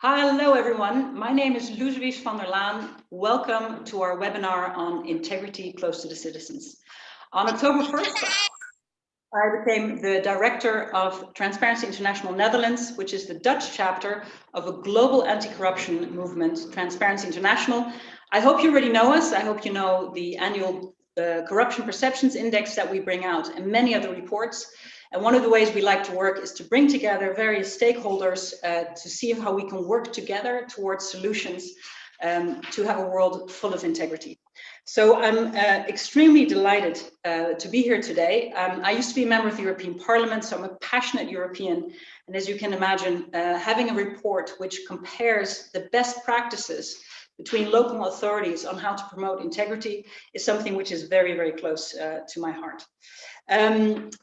Hello everyone, my name is Loes van der Laan. Welcome to our webinar on integrity close to the citizens. On October 1st, I became the director of Transparency International Netherlands, which is the Dutch chapter of a global anti-corruption movement, Transparency International. I hope you already know us. I hope you know the annual Corruption Perceptions Index that we bring out and many other reports. And one of the ways we like to work is to bring together various stakeholders to see how we can work together towards solutions to have a world full of integrity. So I'm extremely delighted to be here today. I used to be a member of the European Parliament, so I'm a passionate European. And as you can imagine, having a report which compares the best practices between local authorities on how to promote integrity is something which is very, very close to my heart.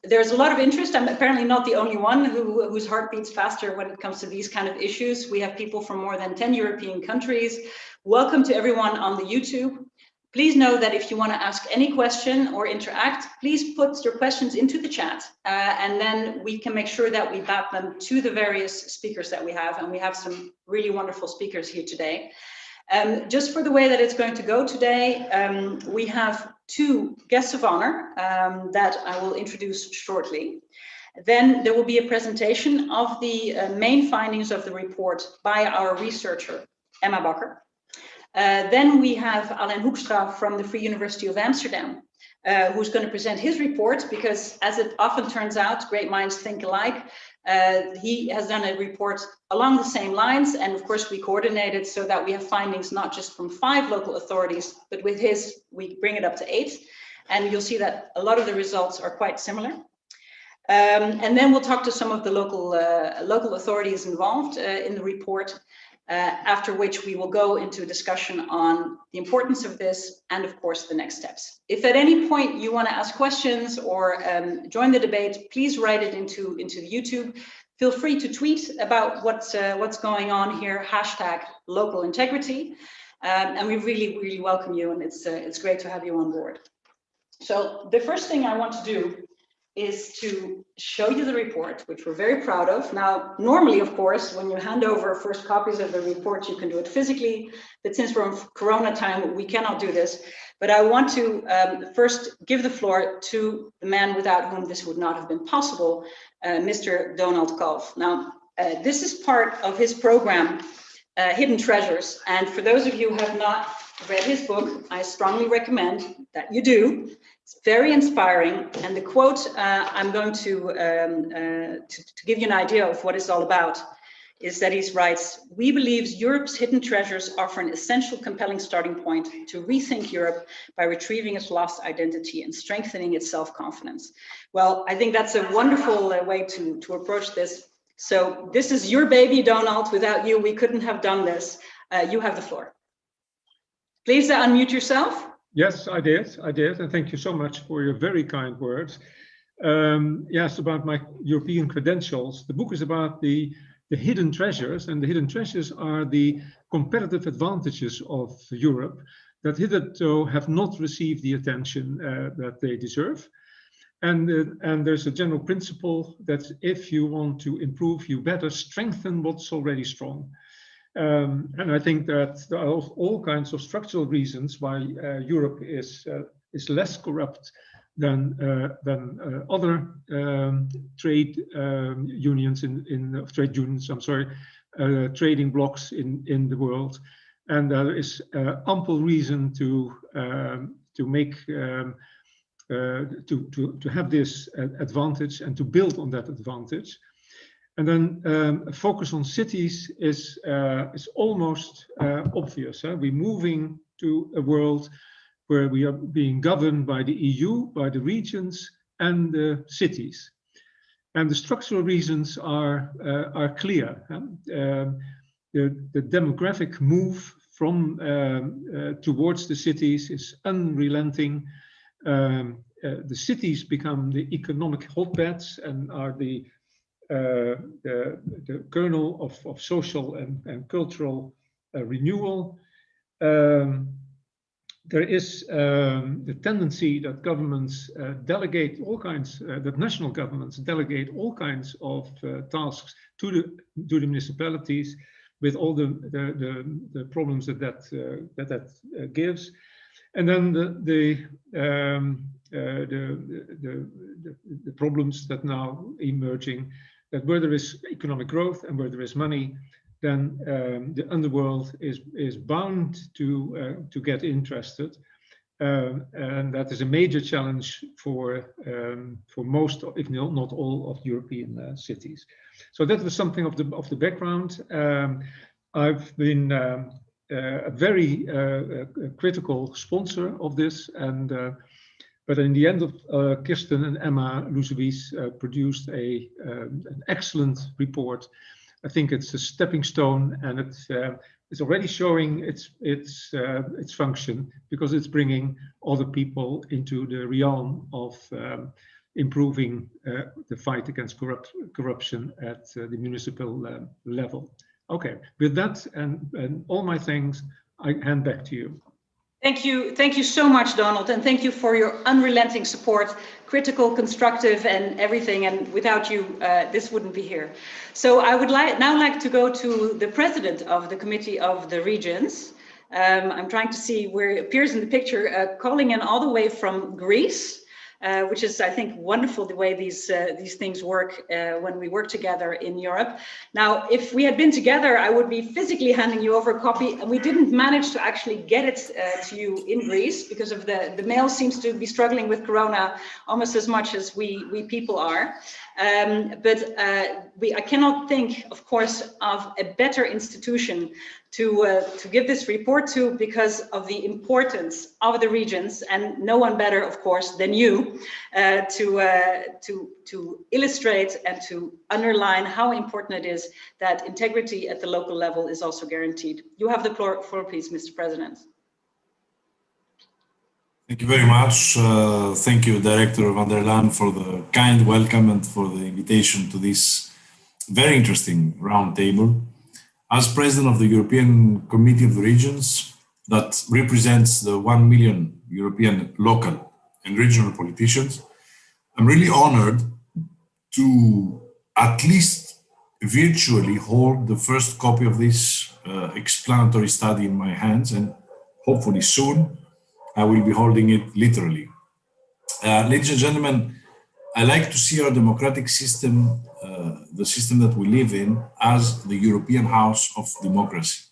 There's a lot of interest. I'm apparently not the only one whose heart beats faster when it comes to these kind of issues. We have people from more than 10 European countries. Welcome to everyone on the YouTube. Please know that if you want to ask any question or interact, please put your questions into the chat and then we can make sure that we map them to the various speakers that we have. And we have some really wonderful speakers here today. Just for the way that it's going to go today, we have two guests of honor that I will introduce shortly. Then there will be a presentation of the main findings of the report by our researcher, Emma Bakker. Then we have Alain Hoekstra from the Free University of Amsterdam, who's going to present his report because, as it often turns out, great minds think alike. He has done a report along the same lines, and of course we coordinated so that we have findings not just from 5 local authorities, but with his we bring it up to 8, and you'll see that a lot of the results are quite similar. And then we'll talk to some of the local authorities involved in the report, after which we will go into a discussion on the importance of this and of course the next steps. If at any point you want to ask questions or join the debate, please write it into the YouTube. Feel free to tweet about what's going on here, #localintegrity. And we really welcome you, and it's great to have you on board. So the first thing I want to do is to show you the report, which we're very proud of. Now, normally, of course, when you hand over first copies of the report, you can do it physically, but since we're in Corona time, we cannot do this. But I want to first give the floor to the man without whom this would not have been possible, Mr. Donald Kalf. Now, this is part of his program, Hidden Treasures. And for those of you who have not read his book, I strongly recommend that you do. It's very inspiring, and the quote I'm going to give you an idea of what it's all about is that he writes, "We believe Europe's hidden treasures offer an essential, compelling starting point to rethink Europe by retrieving its lost identity and strengthening its self-confidence." Well, I think that's a wonderful way to approach this. So this is your baby, Donald. Without you, we couldn't have done this. You have the floor. Please unmute yourself. Yes, I did, and thank you so much for your very kind words. Yes, about my European credentials. The book is about the hidden treasures, and the hidden treasures are the competitive advantages of Europe that hitherto have not received the attention that they deserve. And there's a general principle that if you want to improve, you better strengthen what's already strong. And I think that there are all kinds of structural reasons why Europe is less corrupt than other trade unions trading blocs in the world, and there is ample reason to have this advantage and to build on that advantage. And then focus on cities is almost obvious. We're moving to a world where we are being governed by the EU, by the regions, and the cities. And the structural reasons are clear. The demographic move from towards the cities is unrelenting. The cities become the economic hotbeds and are the kernel of social and cultural renewal. There is the tendency that governments delegate all kinds, that national governments delegate all kinds of tasks to the municipalities, with all the problems that gives. And then the problems that now emerging, that where there is economic growth and where there is money, then the underworld is bound to get interested. And that is a major challenge for most, if not all, of European cities. So that was something of the background. I've been a very critical sponsor of this, but in the end of Kirsten and Emma Luzewies produced an excellent report. I think it's a stepping stone, and it's already showing its function, because it's bringing other people into the realm of improving the fight against corruption at the municipal level. Okay, with that and all my thanks, I hand back to you. Thank you so much, Donald, and thank you for your unrelenting support, critical, constructive, and everything. And without you, this wouldn't be here. So I would now like to go to the president of the Committee of the Regions. I'm trying to see where it appears in the picture, calling in all the way from Greece. Which is, I think, wonderful the way these things work when we work together in Europe. Now, if we had been together, I would be physically handing you over a copy, and we didn't manage to actually get it to you in Greece because of the mail seems to be struggling with Corona almost as much as we people are. I cannot think, of course, of a better institution to give this report to, because of the importance of the regions, and no one better, of course, than you to illustrate and to underline how important it is that integrity at the local level is also guaranteed. You have the floor, please, Mr. President. Thank you very much. Thank you, Director van der Laan, for the kind welcome and for the invitation to this very interesting roundtable. As President of the European Committee of the Regions, that represents the 1 million European local and regional politicians, I'm really honored to at least virtually hold the first copy of this explanatory study in my hands, and hopefully soon I will be holding it literally. Ladies and gentlemen, I like to see our democratic system, the system that we live in, as the European house of democracy,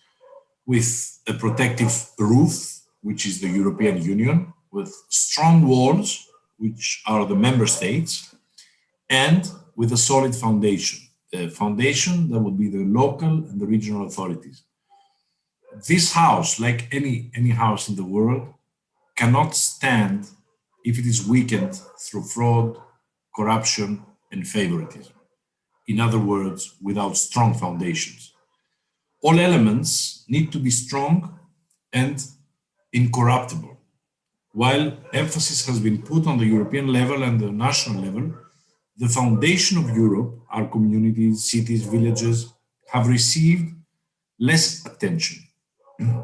with a protective roof, which is the European Union, with strong walls, which are the member states, and with a solid foundation, a foundation that would be the local and the regional authorities. This house, like any house in the world, cannot stand if it is weakened through fraud, corruption, and favoritism. In other words, without strong foundations. All elements need to be strong and incorruptible. While emphasis has been put on the European level and the national level, the foundation of Europe, our communities, cities, villages, have received less attention,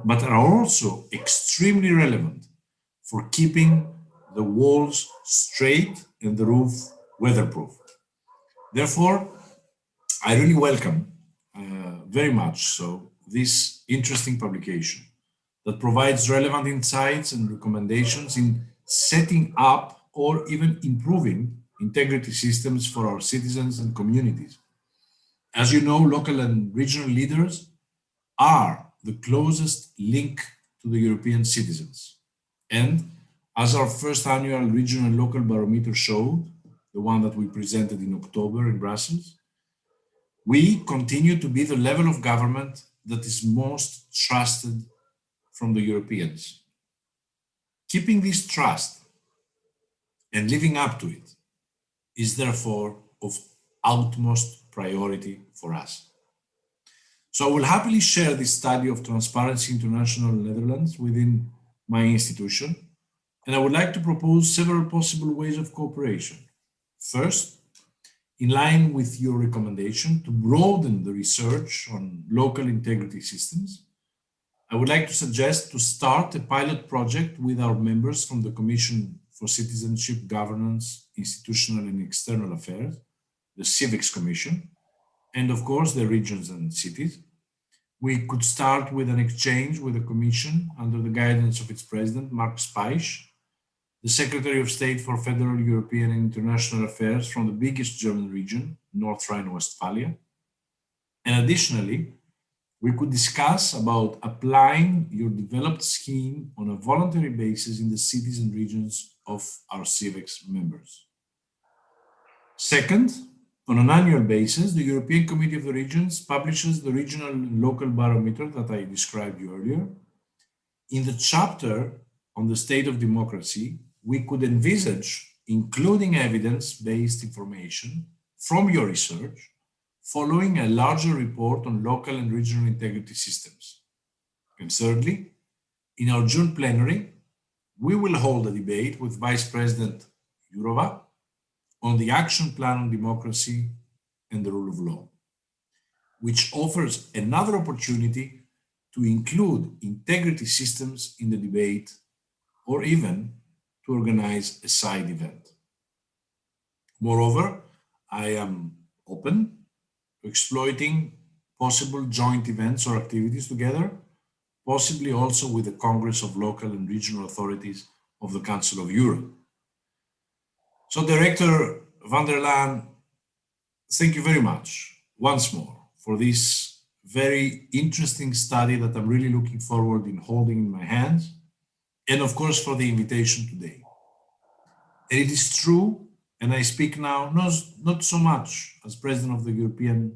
but are also extremely relevant for keeping the walls straight and the roof weatherproof. Therefore, I really welcome very much so this interesting publication that provides relevant insights and recommendations in setting up or even improving integrity systems for our citizens and communities. As you know, local and regional leaders are the closest link to the European citizens. And as our first annual regional and local barometer showed, the one that we presented in October in Brussels, we continue to be the level of government that is most trusted from the Europeans. Keeping this trust and living up to it is therefore of utmost priority for us. So I will happily share this study of Transparency International Netherlands within my institution, and I would like to propose several possible ways of cooperation. First, in line with your recommendation to broaden the research on local integrity systems, I would like to suggest to start a pilot project with our members from the Commission for Citizenship, Governance, Institutional and External Affairs, the Civics Commission, and of course the regions and cities, we could start with an exchange with the Commission under the guidance of its president, Mark Speisch, the Secretary of State for Federal, European and International Affairs from the biggest German region, North Rhine-Westphalia. And additionally, we could discuss about applying your developed scheme on a voluntary basis in the cities and regions of our CIVEX members. Second, on an annual basis, the European Committee of the Regions publishes the regional and local barometer that I described you earlier. In the chapter on the state of democracy, we could envisage including evidence-based information from your research following a larger report on local and regional integrity systems. And thirdly, in our June plenary, we will hold a debate with Vice President Jourova on the Action Plan on Democracy and the Rule of Law, which offers another opportunity to include integrity systems in the debate or even to organize a side event. Moreover, I am open to exploiting possible joint events or activities together, possibly also with the Congress of Local and Regional Authorities of the Council of Europe. So Director van der Laan, thank you very much once more for this very interesting study that I'm really looking forward in holding in my hands, and of course for the invitation today. And it is true, and I speak now not so much as President of the European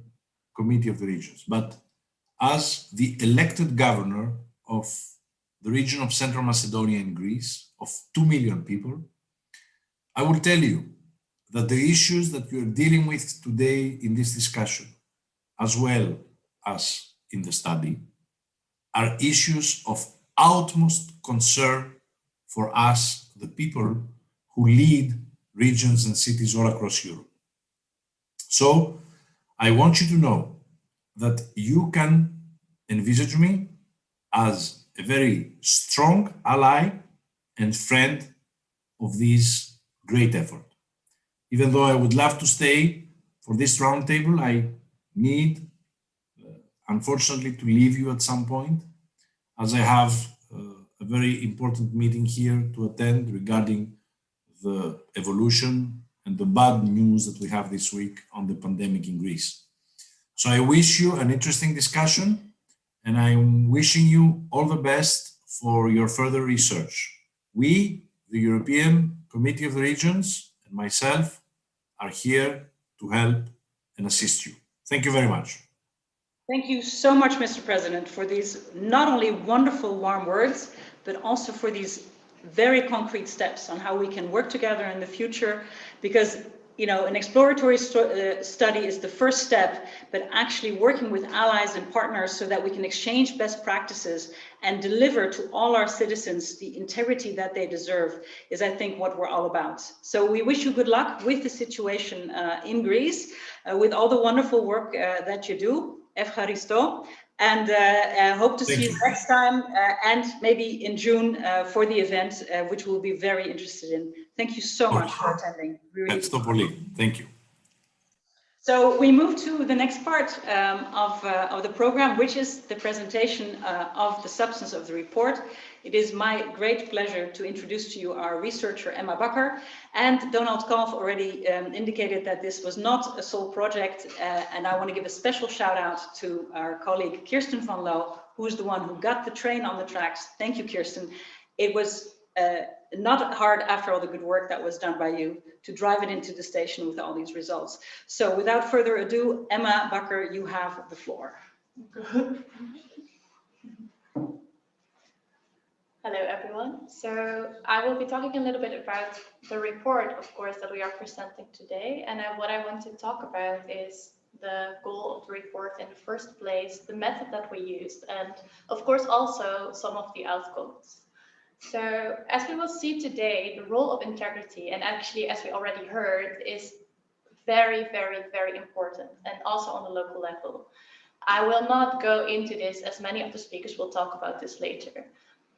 Committee of the Regions, but as the elected governor of the region of Central Macedonia in Greece, of 2 million people. I will tell you that the issues that we are dealing with today in this discussion, as well as in the study, are issues of utmost concern for us, the people who lead regions and cities all across Europe. So I want you to know that you can envisage me as a very strong ally and friend of this great effort. Even though I would love to stay for this roundtable, I need, unfortunately, to leave you at some point, as I have a very important meeting here to attend regarding the evolution and the bad news that we have this week on the pandemic in Greece. So I wish you an interesting discussion, and I'm wishing you all the best for your further research. We, the European Committee of the Regions, and myself are here to help and assist you. Thank you very much. Thank you so much, Mr. President, for these not only wonderful warm words, but also for these very concrete steps on how we can work together in the future, because an exploratory study is the first step, but actually working with allies and partners so that we can exchange best practices and deliver to all our citizens the integrity that they deserve is, I think, what we're all about. So we wish you good luck with the situation in Greece, with all the wonderful work that you do. Evcharisto. And hope to see you next time and maybe in June for the event, which we'll be very interested in. Thank you so much for attending. Thank you. So we move to the next part of the program, which is the presentation of the substance of the report. It is my great pleasure to introduce to you our researcher, Emma Bakker. And Donald Kalf already indicated that this was not a sole project. And I want to give a special shout out to our colleague, Kirsten van Loo, who is the one who got the train on the tracks. Thank you, Kirsten. It was not hard after all the good work that was done by you to drive it into the station with all these results. So without further ado, Emma Bakker, you have the floor. Hello, everyone. So I will be talking a little bit about the report, of course, that we are presenting today. And what I want to talk about is the goal of the report in the first place, the method that we used, and of course, also some of the outcomes. So as we will see today, the role of integrity, and actually, as we already heard, is very, very, very important, and also on the local level. I will not go into this, as many of the speakers will talk about this later.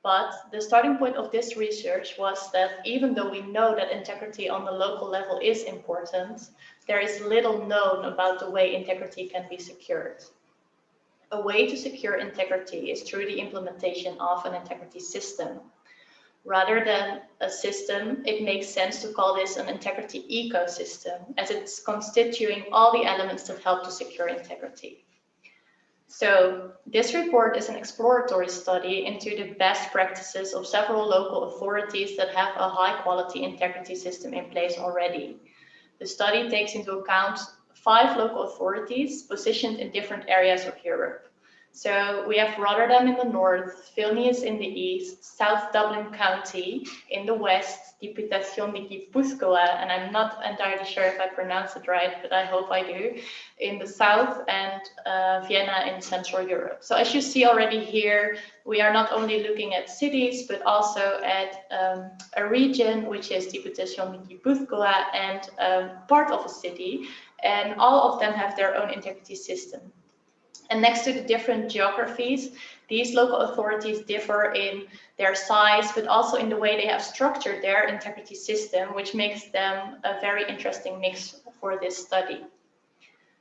But the starting point of this research was that even though we know that integrity on the local level is important, there is little known about the way integrity can be secured. a way to secure integrity is through the implementation of an integrity system. Rather than a system, it makes sense to call this an integrity ecosystem, as it's constituting all the elements that help to secure integrity. So this report is an exploratory study into the best practices of several local authorities that have a high quality integrity system in place already. The study takes into account 5 local authorities positioned in different areas of Europe. So we have Rotterdam in the north, Vilnius in the east, South Dublin County in the west, Diputación de Guipúzcoa, and I'm not entirely sure if I pronounce it right, but I hope I do, in the south, and Vienna in Central Europe. So as you see already here, we are not only looking at cities, but also at a region, which is Diputación de Guipúzcoa, and part of a city, and all of them have their own integrity system. And next to the different geographies, these local authorities differ in their size, but also in the way they have structured their integrity system, which makes them a very interesting mix for this study.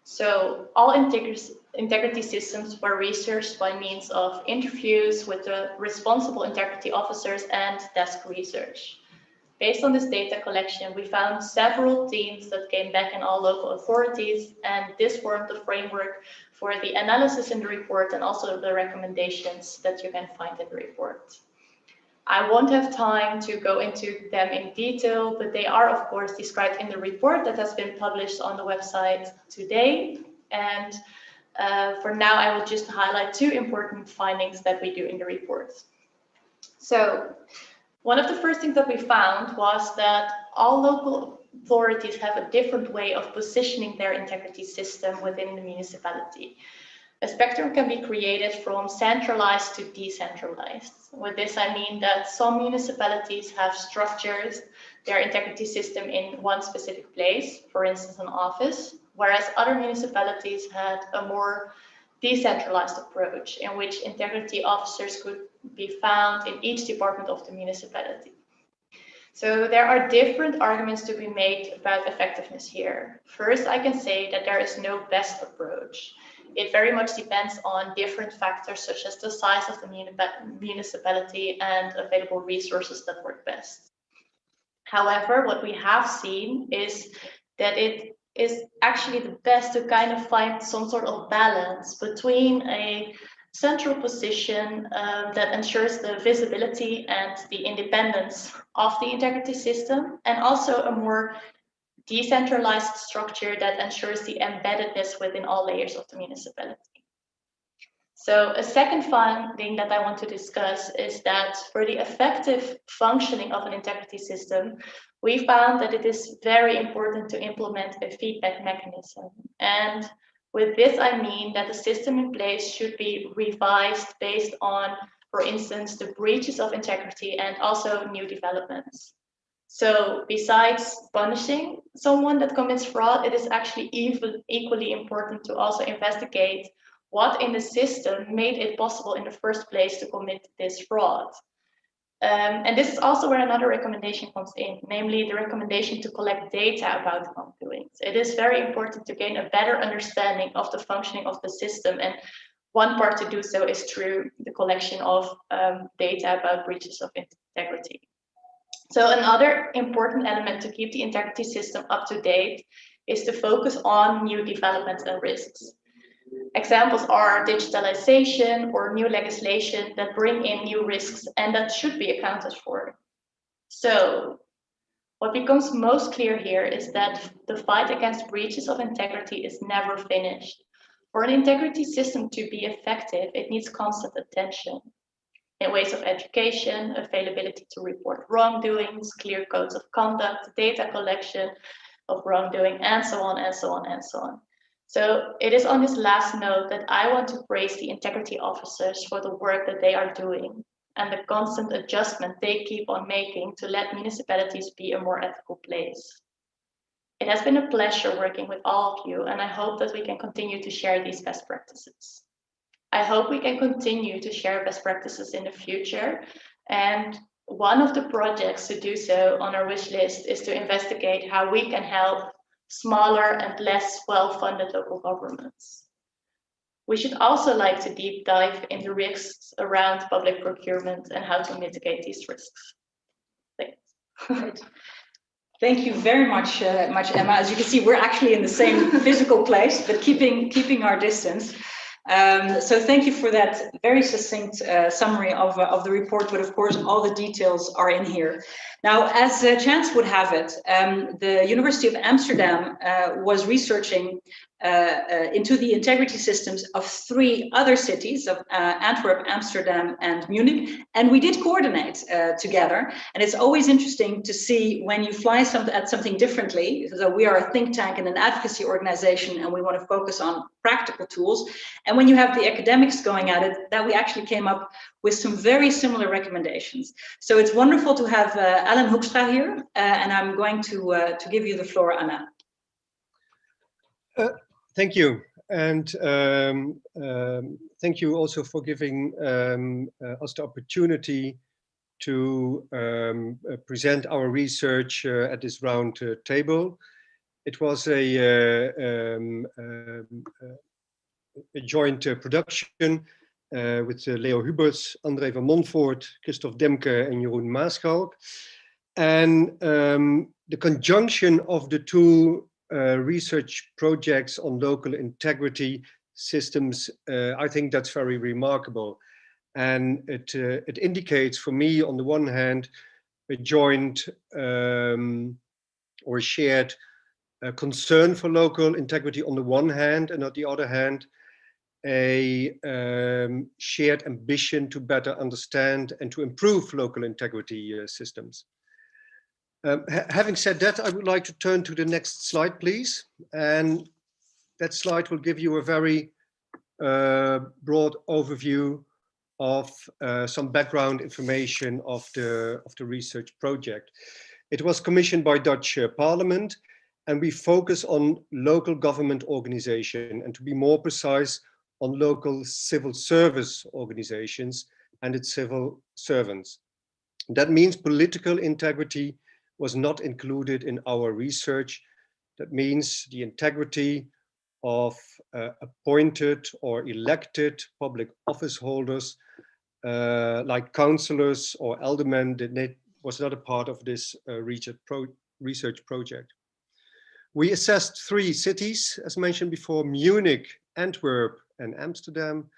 So all integrity systems were researched by means of interviews with the responsible integrity officers and desk research. Based on this data collection, we found several themes that came back in all local authorities, and this formed the framework for the analysis in the report and also the recommendations that you can find in the report. I won't have time to go into them in detail, but they are of course described in the report that has been published on the website today. And for now, I will just highlight 2 important findings that we do in the report. So one of the first things that we found was that all local authorities have a different way of positioning their integrity system within the municipality. A spectrum can be created from centralized to decentralized. With this, I mean that some municipalities have structured their integrity system in one specific place, for instance, an office, whereas other municipalities had a more decentralized approach in which integrity officers could be found in each department of the municipality. So there are different arguments to be made about effectiveness here. First, I can say that there is no best approach. It very much depends on different factors such as the size of the municipality and available resources that work best. However, what we have seen is that it is actually the best to kind of find some sort of balance between a central position that ensures the visibility and the independence of the integrity system, and also a more decentralized structure that ensures the embeddedness within all layers of the municipality. So a second finding that I want to discuss is that for the effective functioning of an integrity system, we found that it is very important to implement a feedback mechanism. And with this, I mean that the system in place should be revised based on, for instance, the breaches of integrity and also new developments. So besides punishing someone that commits fraud, it is actually equally important to also investigate what in the system made it possible in the first place to commit this fraud. And this is also where another recommendation comes in, namely the recommendation to collect data about wrongdoings. It is very important to gain a better understanding of the functioning of the system, and one part to do so is through the collection of data about breaches of integrity. So another important element to keep the integrity system up to date is to focus on new developments and risks. Examples are digitalization or new legislation that bring in new risks and that should be accounted for. So what becomes most clear here is that the fight against breaches of integrity is never finished. For an integrity system to be effective, it needs constant attention in ways of education, availability to report wrongdoings, clear codes of conduct, data collection of wrongdoing, and so on and so on and so on. So it is on this last note that I want to praise the integrity officers for the work that they are doing and the constant adjustment they keep on making to let municipalities be a more ethical place. It has been a pleasure working with all of you, and I hope that we can continue to share these best practices. I hope we can continue to share best practices in the future, and one of the projects to do so on our wish list is to investigate how we can help smaller and less well-funded local governments. We should also like to deep dive into risks around public procurement and how to mitigate these risks. Thanks. Thank you very much, Emma. As you can see, we're actually in the same physical place, but keeping our distance. So thank you for that very succinct summary of the report, but of course all the details are in here. Now, as chance would have it, the University of Amsterdam was researching into the integrity systems of 3 other cities, of Antwerp, Amsterdam, and Munich, and we did coordinate together. And it's always interesting to see when you fly at something differently. So we are a think tank and an advocacy organization, and we want to focus on practical tools. And when you have the academics going at it, that we actually came up with some very similar recommendations. So it's wonderful to have Alan Hoekstra here, and I'm going to give you the floor, Anna. Thank you, and thank you also for giving us the opportunity to present our research at this round table. It was a joint production with Leo Hubers, André van Montvoort, Christophe Demke, and Jeroen Maaschalk. And the conjunction of the 2 research projects on local integrity systems, I think that's very remarkable. And it indicates for me, on the one hand, a joint or shared concern for local integrity on the one hand, and on the other hand, a shared ambition to better understand and to improve local integrity systems. Having said that, I would like to turn to the next slide, please. And that slide will give you a very broad overview of some background information of the research project. It was commissioned by Dutch Parliament, and we focus on local government organization, and to be more precise, on local civil service organizations and its civil servants. That means political integrity was not included in our research. That means the integrity of appointed or elected public office holders, like councillors or aldermen, that was not a part of this research project. We assessed 3 cities, as mentioned before, Munich, Antwerp, and Amsterdam,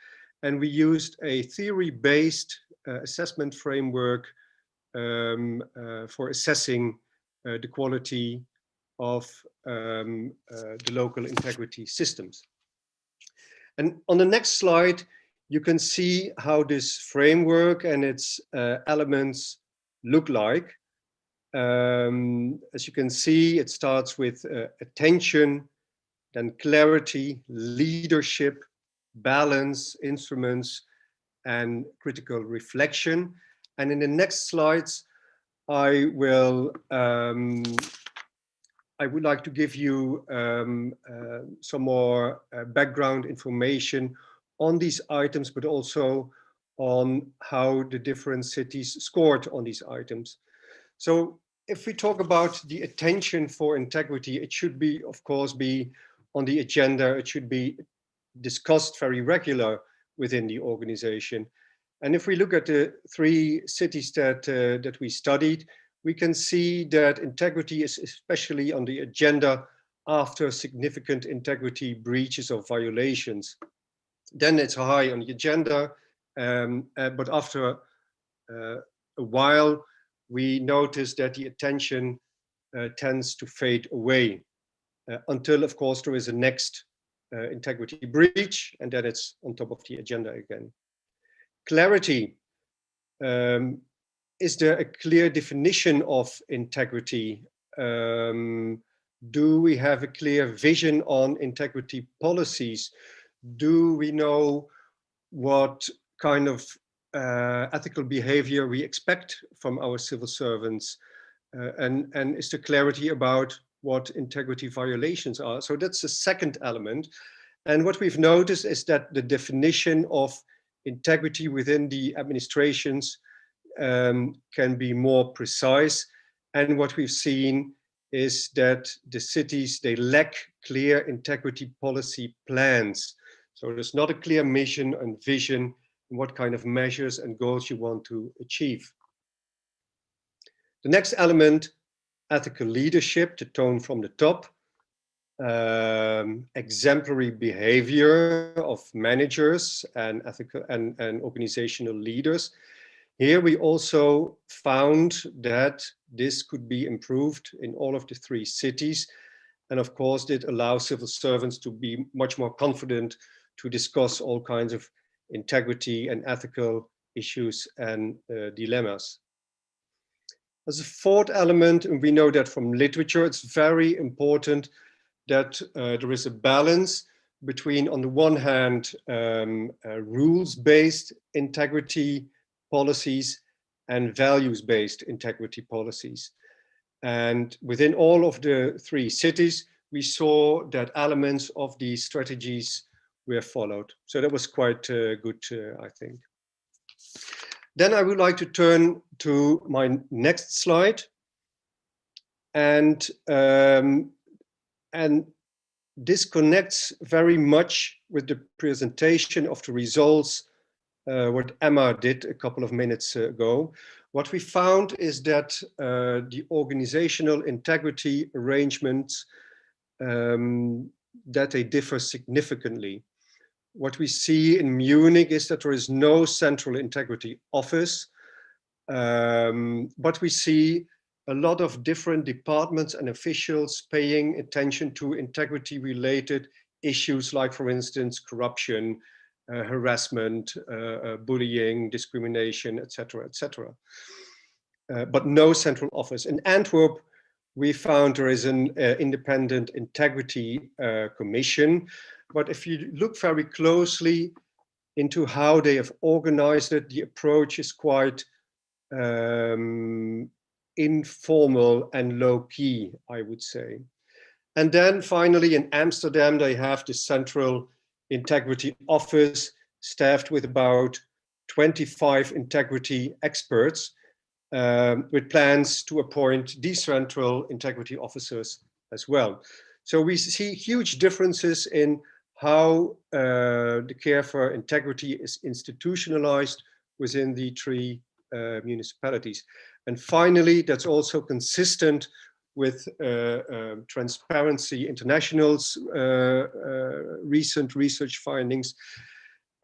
and we used a theory-based assessment framework for assessing the quality of the local integrity systems. And on the next slide, you can see how this framework and its elements look like. As you can see, it starts with attention, then clarity, leadership, balance, instruments, and critical reflection. And in the next slides, I would like to give you some more background information on these items, but also on how the different cities scored on these items. So if we talk about the attention for integrity, it should be, of course, be on the agenda. It should be discussed very regular within the organization. And if we look at the 3 cities that we studied, we can see that integrity is especially on the agenda after significant integrity breaches or violations. Then it's high on the agenda, but after a while, we notice that the attention tends to fade away until, of course, there is a next integrity breach, and then it's on top of the agenda again. Clarity. Is there a clear definition of integrity? Do we have a clear vision on integrity policies? Do we know what kind of ethical behavior we expect from our civil servants? And is there clarity about what integrity violations are? So that's the second element. And what we've noticed is that the definition of integrity within the administrations can be more precise. And what we've seen is that the cities, they lack clear integrity policy plans. So there's not a clear mission and vision and what kind of measures and goals you want to achieve. The next element, ethical leadership, the tone from the top, exemplary behavior of managers and ethical and organizational leaders. Here we also found that this could be improved in all of the 3 cities. And of course, it allows civil servants to be much more confident to discuss all kinds of integrity and ethical issues and dilemmas. As a 4th element, and we know that from literature, it's very important that there is a balance between, on the one hand, rules-based integrity policies and values-based integrity policies. And within all of the 3 cities, we saw that elements of these strategies were followed. So that was quite good, I think. Then I would like to turn to my next slide. And this connects very much with the presentation of the results, what Emma did a couple of minutes ago. What we found is that the organizational integrity arrangements, that they differ significantly. What we see in Munich is that there is no central integrity office, but we see a lot of different departments and officials paying attention to integrity related issues like, for instance, corruption, harassment, bullying, discrimination, etc., etc. But no central office. In Antwerp, we found there is an independent integrity commission. But if you look very closely into how they have organized it, the approach is quite informal and low-key, I would say. And then finally in Amsterdam, they have the central integrity office staffed with about 25 integrity experts, with plans to appoint decentral integrity officers as well. So we see huge differences in how the care for integrity is institutionalized within the 3 municipalities. And finally, that's also consistent with Transparency International's recent research findings.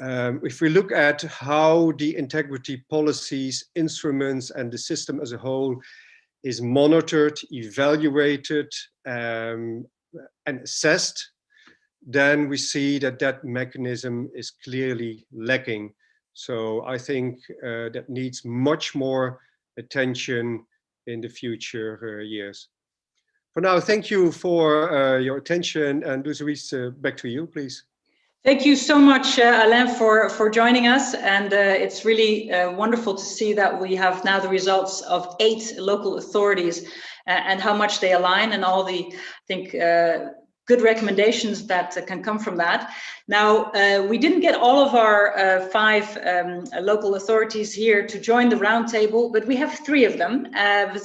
If we look at how the integrity policies, instruments, and the system as a whole is monitored, evaluated, and assessed, then we see that that mechanism is clearly lacking. So I think that needs much more attention in the future years. For now, thank you for your attention, and Luis, back to you, please. Thank you so much, Alain, for joining us. And it's really wonderful to see that we have now the results of 8 local authorities and how much they align and all the, I think, good recommendations that can come from that. Now, we didn't get all of our 5 local authorities here to join the roundtable, but we have 3 of them.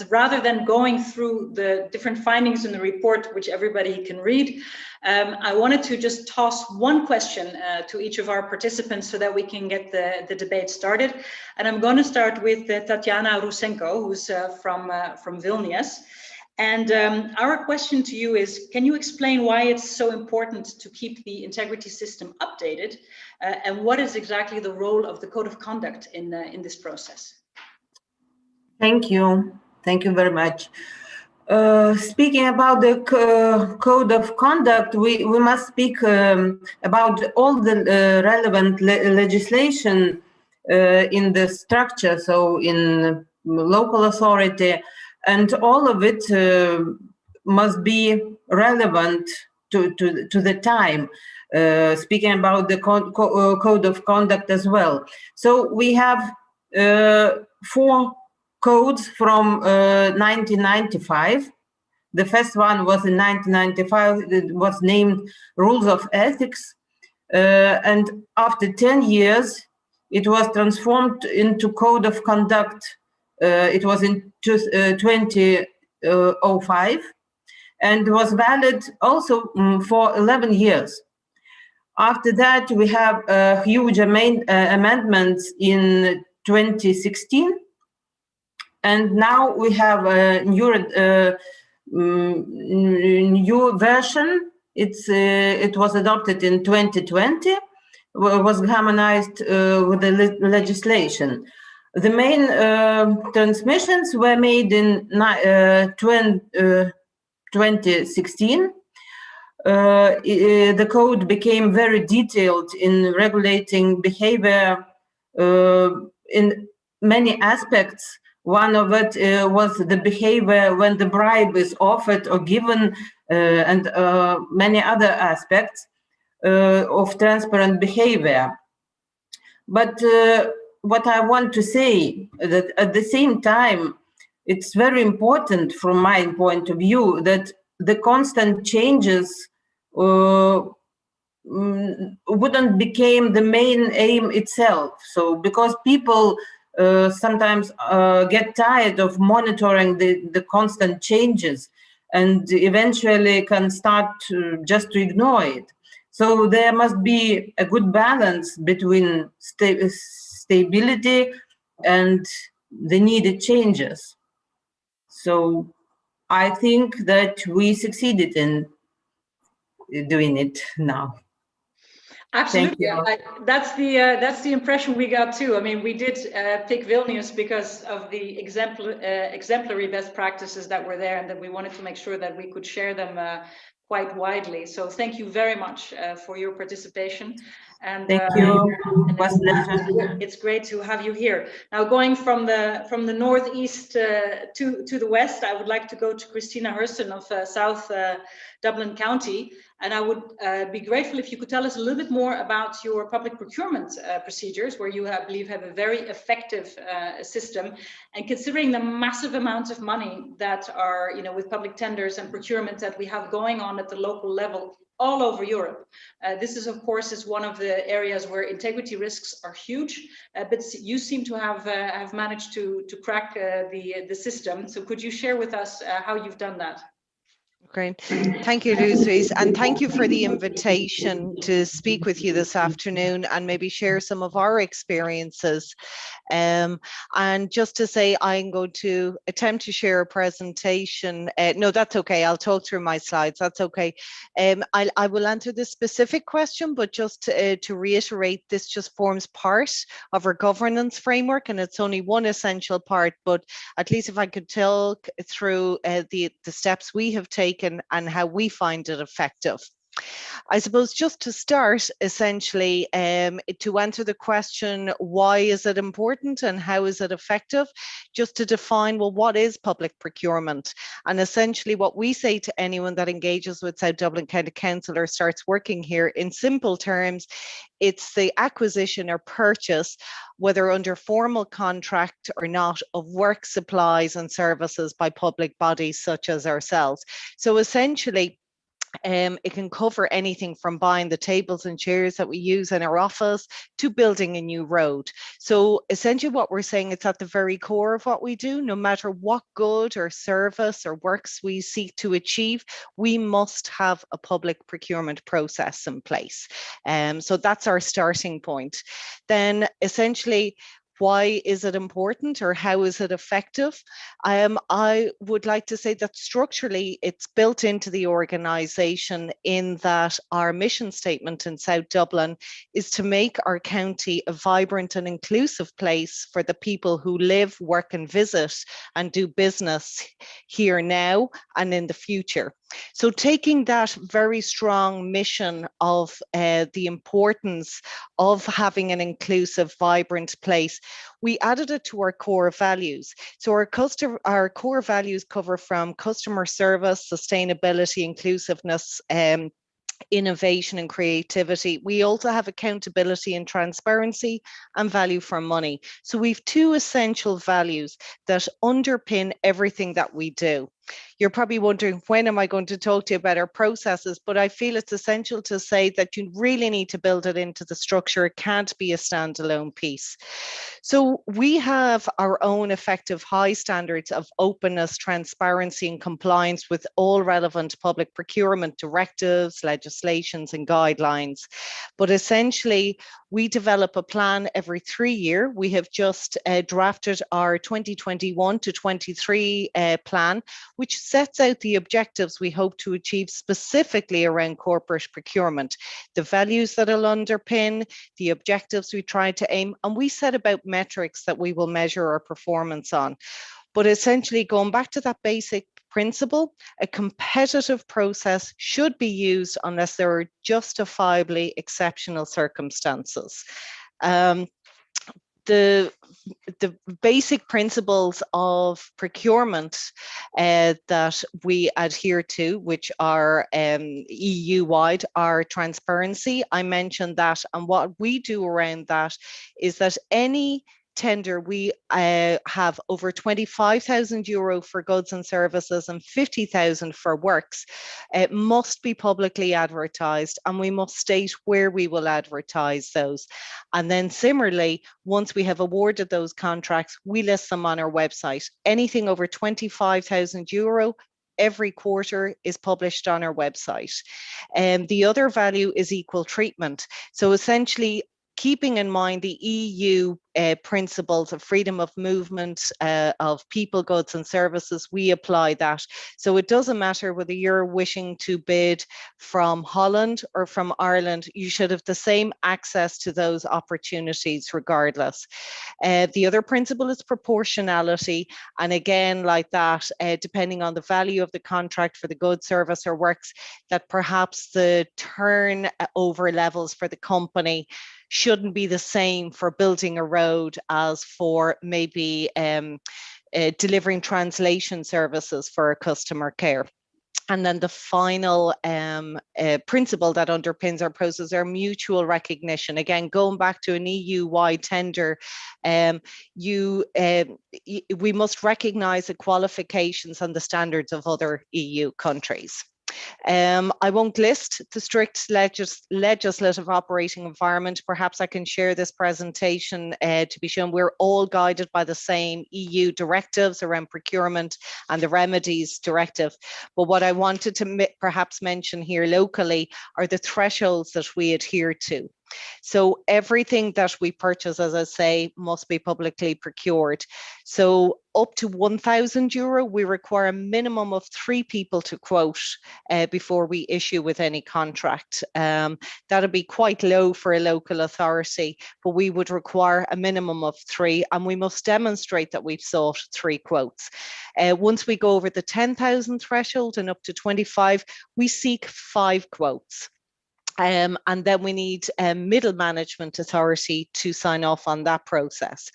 Rather than going through the different findings in the report, which everybody can read, I wanted to just toss one question to each of our participants so that we can get the debate started. And I'm going to start with Tatiana Rusenko, who's from Vilnius. And our question to you is, can you explain why it's so important to keep the integrity system updated? And what is exactly the role of the code of conduct in this process? Thank you. Thank you very much. Speaking about the code of conduct, we must speak about all the relevant legislation in the structure, so in local authority, and all of it must be relevant to the time, speaking about the code of conduct as well. So we have 4 codes from 1995. The first one was in 1995. It was named Rules of Ethics. And after 10 years, it was transformed into Code of Conduct. It was in 2005 and was valid also for 11 years. After that, we have huge amendments in 2016. And now we have a new version. It was adopted in 2020, was harmonized with the legislation. The main transmissions were made in 2016. The code became very detailed in regulating behavior in many aspects. One of it was the behavior when the bribe is offered or given, and many other aspects of transparent behavior. But what I want to say that at the same time, it's very important from my point of view that the constant changes wouldn't become the main aim itself. So because people sometimes get tired of monitoring the constant changes and eventually can start just to ignore it. So there must be a good balance between stability and the needed changes. So I think that we succeeded in doing it now. Absolutely, that's the impression we got too. I mean, we did pick Vilnius because of the exemplary best practices that were there, and that we wanted to make sure that we could share them quite widely. So thank you very much for your participation. And thank you. It's great to have you here. Now, going from the northeast to the west, I would like to go to Christina Hurston of South Dublin County. And I would be grateful if you could tell us a little bit more about your public procurement procedures, where you, I believe, have a very effective system. And considering the massive amounts of money that are, with public tenders and procurement that we have going on at the local level all over Europe, this is, of course, one of the areas where integrity risks are huge. But you seem to have managed to crack the system. So could you share with us how you've done that? Great. Thank you, Luis, and thank you for the invitation to speak with you this afternoon and maybe share some of our experiences. And just to say, I'm going to attempt to share a presentation. No, that's okay. I'll talk through my slides. That's okay. I will answer this specific question, but just to reiterate, this just forms part of our governance framework, and it's only one essential part. But at least if I could talk through the steps we have taken and how we find it effective. I suppose just to start, essentially, to answer the question, why is it important and how is it effective? Just to define, well, what is public procurement? And essentially what we say to anyone that engages with South Dublin County Council or starts working here, in simple terms, it's the acquisition or purchase, whether under formal contract or not, of work, supplies and services by public bodies such as ourselves. So essentially, it can cover anything from buying the tables and chairs that we use in our office to building a new road. So essentially what we're saying, it's at the very core of what we do. No matter what good or service or works we seek to achieve, we must have a public procurement process in place. So that's our starting point. Then essentially, why is it important or how is it effective? I would like to say that structurally it's built into the organisation in that our mission statement in South Dublin is to make our county a vibrant and inclusive place for the people who live, work and visit and do business here now and in the future. So taking that very strong mission of the importance of having an inclusive, vibrant place, we added it to our core values. So our core values cover from customer service, sustainability, inclusiveness, innovation and creativity. We also have accountability and transparency and value for money. So we've two essential values that underpin everything that we do. You're probably wondering, when am I going to talk to you about our processes? But I feel it's essential to say that you really need to build it into the structure. It can't be a standalone piece. So we have our own effective high standards of openness, transparency, and compliance with all relevant public procurement directives, legislations, and guidelines. But essentially, we develop a plan every 3 years. We have just drafted our 2021 to 23 plan, which sets out the objectives we hope to achieve specifically around corporate procurement, the values that will underpin, the objectives we try to aim, and we set about metrics that we will measure our performance on. But essentially, going back to that basic principle, a competitive process should be used unless there are justifiably exceptional circumstances. The basic principles of procurement that we adhere to, which are EU-wide, are transparency. I mentioned that, and what we do around that is that any tender, we have over 25,000 euro for goods and services and 50,000 for works. It must be publicly advertised, and we must state where we will advertise those. And then similarly, once we have awarded those contracts, we list them on our website. Anything over 25,000 euro, every quarter is published on our website. The other value is equal treatment. So essentially, keeping in mind the EU principles of freedom of movement of people, goods and services, we apply that. So it doesn't matter whether you're wishing to bid from Holland or from Ireland, you should have the same access to those opportunities regardless. The other principle is proportionality. And again, like that, depending on the value of the contract for the good, service or works, that perhaps the turnover levels for the company shouldn't be the same for building a road as for maybe delivering translation services for customer care. And then the final principle that underpins our process are mutual recognition. Again, going back to an EU-wide tender, we must recognise the qualifications and the standards of other EU countries. I won't list the strict legislative operating environment. Perhaps I can share this presentation to be shown. We're all guided by the same EU directives around procurement and the remedies directive. But what I wanted to perhaps mention here locally are the thresholds that we adhere to. So everything that we purchase, as I say, must be publicly procured. So up to 1,000 euro, we require a minimum of 3 people to quote before we issue with any contract. That'd be quite low for a local authority, but we would require a minimum of 3, and we must demonstrate that we've sought 3 quotes. Once we go over the 10,000 threshold and up to 25, we seek 5 quotes. And then we need a middle management authority to sign off on that process.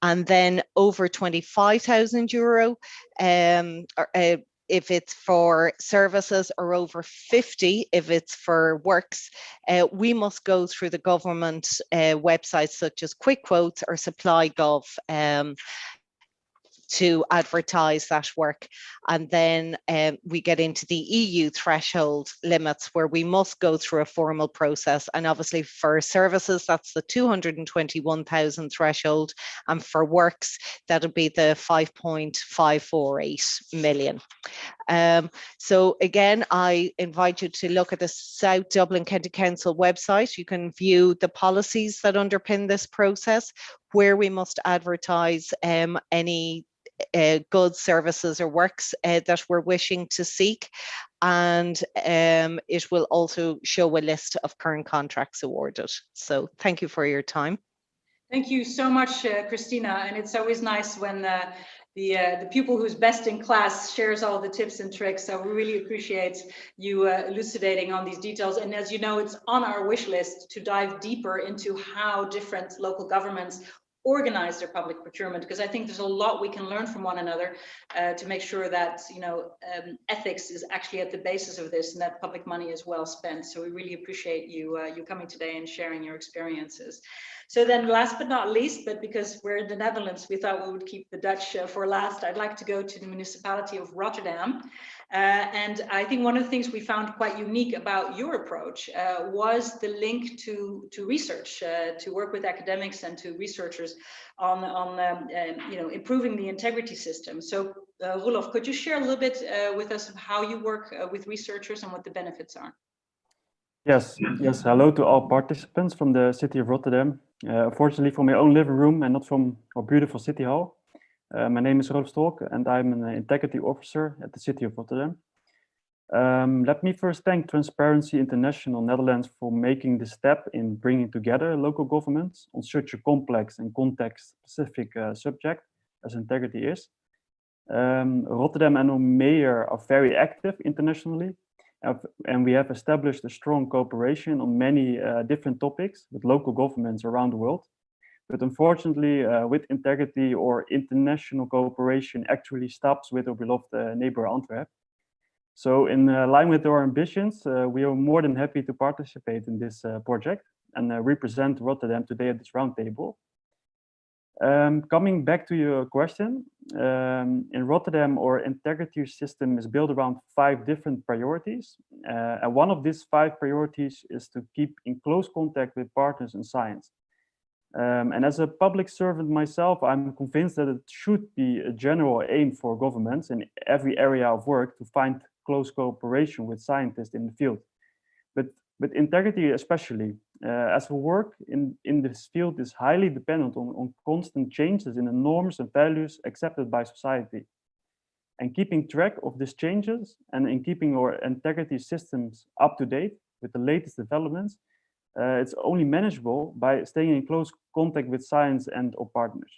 And then over 25,000 euro, if it's for services, or over 50 if it's for works, we must go through the government websites such as Quick Quotes or Supply.gov to advertise that work. And then we get into the EU threshold limits where we must go through a formal process. And obviously for services, that's the 221,000 threshold. And for works, that'll be the 5.548 million. So again, I invite you to look at the South Dublin County Council website. You can view the policies that underpin this process, where we must advertise any goods, services or works that we're wishing to seek. And it will also show a list of current contracts awarded. So thank you for your time. Thank you so much, Christina. And it's always nice when the pupil who's best in class shares all the tips and tricks. So we really appreciate you elucidating on these details. And as you know, it's on our wish list to dive deeper into how different local governments organize their public procurement, because I think there's a lot we can learn from one another to make sure that ethics is actually at the basis of this and that public money is well spent. So we really appreciate you coming today and sharing your experiences. So then last but not least, but because we're in the Netherlands, we thought we would keep the Dutch for last. I'd like to go to the municipality of Rotterdam. And I think one of the things we found quite unique about your approach was the link to research, to work with academics and to researchers on improving the integrity system. So Roelof, could you share a little bit with us of how you work with researchers and what the benefits are? Yes. Hello to all participants from the city of Rotterdam. Unfortunately, from my own living room and not from our beautiful city hall. My name is Roelof Stolk and I'm an integrity officer at the city of Rotterdam. Let me first thank Transparency International Netherlands for making this step in bringing together local governments on such a complex and context-specific subject as integrity is. Rotterdam and our mayor are very active internationally, and we have established a strong cooperation on many different topics with local governments around the world. But unfortunately, with integrity or international cooperation actually stops with our beloved neighbor Antwerp. So in line with our ambitions, we are more than happy to participate in this project and represent Rotterdam today at this roundtable. Coming back to your question, in Rotterdam, our integrity system is built around 5 different priorities. And one of these 5 priorities is to keep in close contact with partners in science. And as a public servant myself, I'm convinced that it should be a general aim for governments in every area of work to find close cooperation with scientists in the field. But integrity especially, as our work in this field is highly dependent on constant changes in the norms and values accepted by society. And keeping track of these changes and in keeping our integrity systems up to date with the latest developments, it's only manageable by staying in close contact with science and our partners.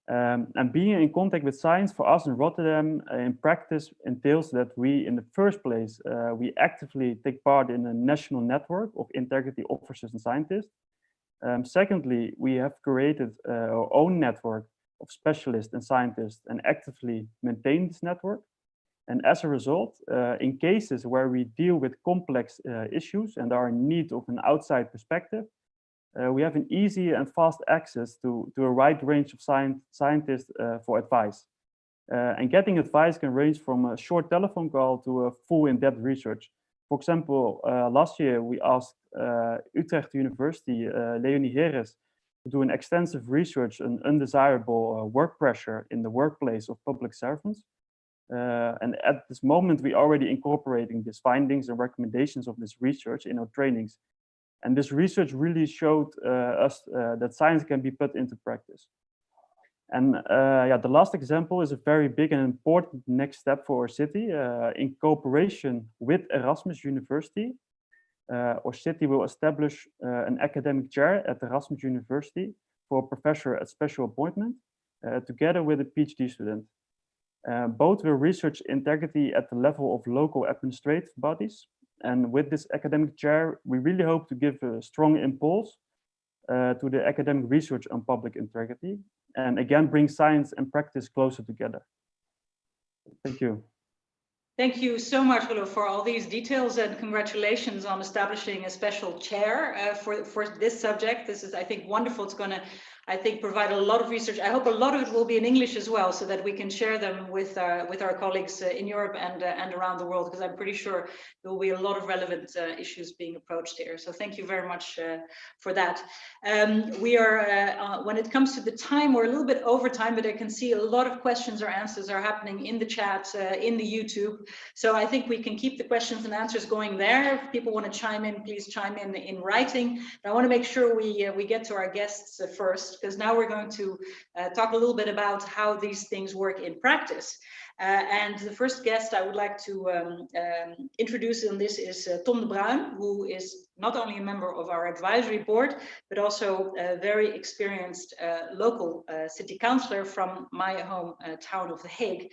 And being in contact with science for us in Rotterdam in practice entails that we, in the first place, we actively take part in a national network of integrity officers and scientists. Secondly, we have created our own network of specialists and scientists and actively maintain this network. And as a result, in cases where we deal with complex issues and are in need of an outside perspective, we have an easy and fast access to a wide range of scientists for advice. And getting advice can range from a short telephone call to a full in-depth research. For example, last year we asked Utrecht University, Leonie Heres, to do an extensive research on undesirable work pressure in the workplace of public servants. And at this moment, we are already incorporating these findings and recommendations of this research in our trainings. And this research really showed us that science can be put into practice. And the last example is a very big and important next step for our city. In cooperation with Erasmus University, our city will establish an academic chair at Erasmus University for a professor at special appointment, together with a PhD student. Both will research integrity at the level of local administrative bodies. And with this academic chair, we really hope to give a strong impulse to the academic research on public integrity, and again, bring science and practice closer together. Thank you. Thank you so much, Roelof, for all these details, and congratulations on establishing a special chair for this subject. This is, I think, wonderful. It's going to, I think, provide a lot of research. I hope a lot of it will be in English as well, so that we can share them with our colleagues in Europe and around the world, because I'm pretty sure there will be a lot of relevant issues being approached here. So thank you very much for that. We are, when it comes to the time, we're a little bit over time, but I can see a lot of questions or answers are happening in the chat, in the YouTube. So I think we can keep the questions and answers going there. If people want to chime in, please chime in writing. But I want to make sure we get to our guests first, because now we're going to talk a little bit about how these things work in practice. And the first guest I would like to introduce in this is Tom de Bruin, who is not only a member of our advisory board, but also a very experienced local city councillor from my home town of The Hague.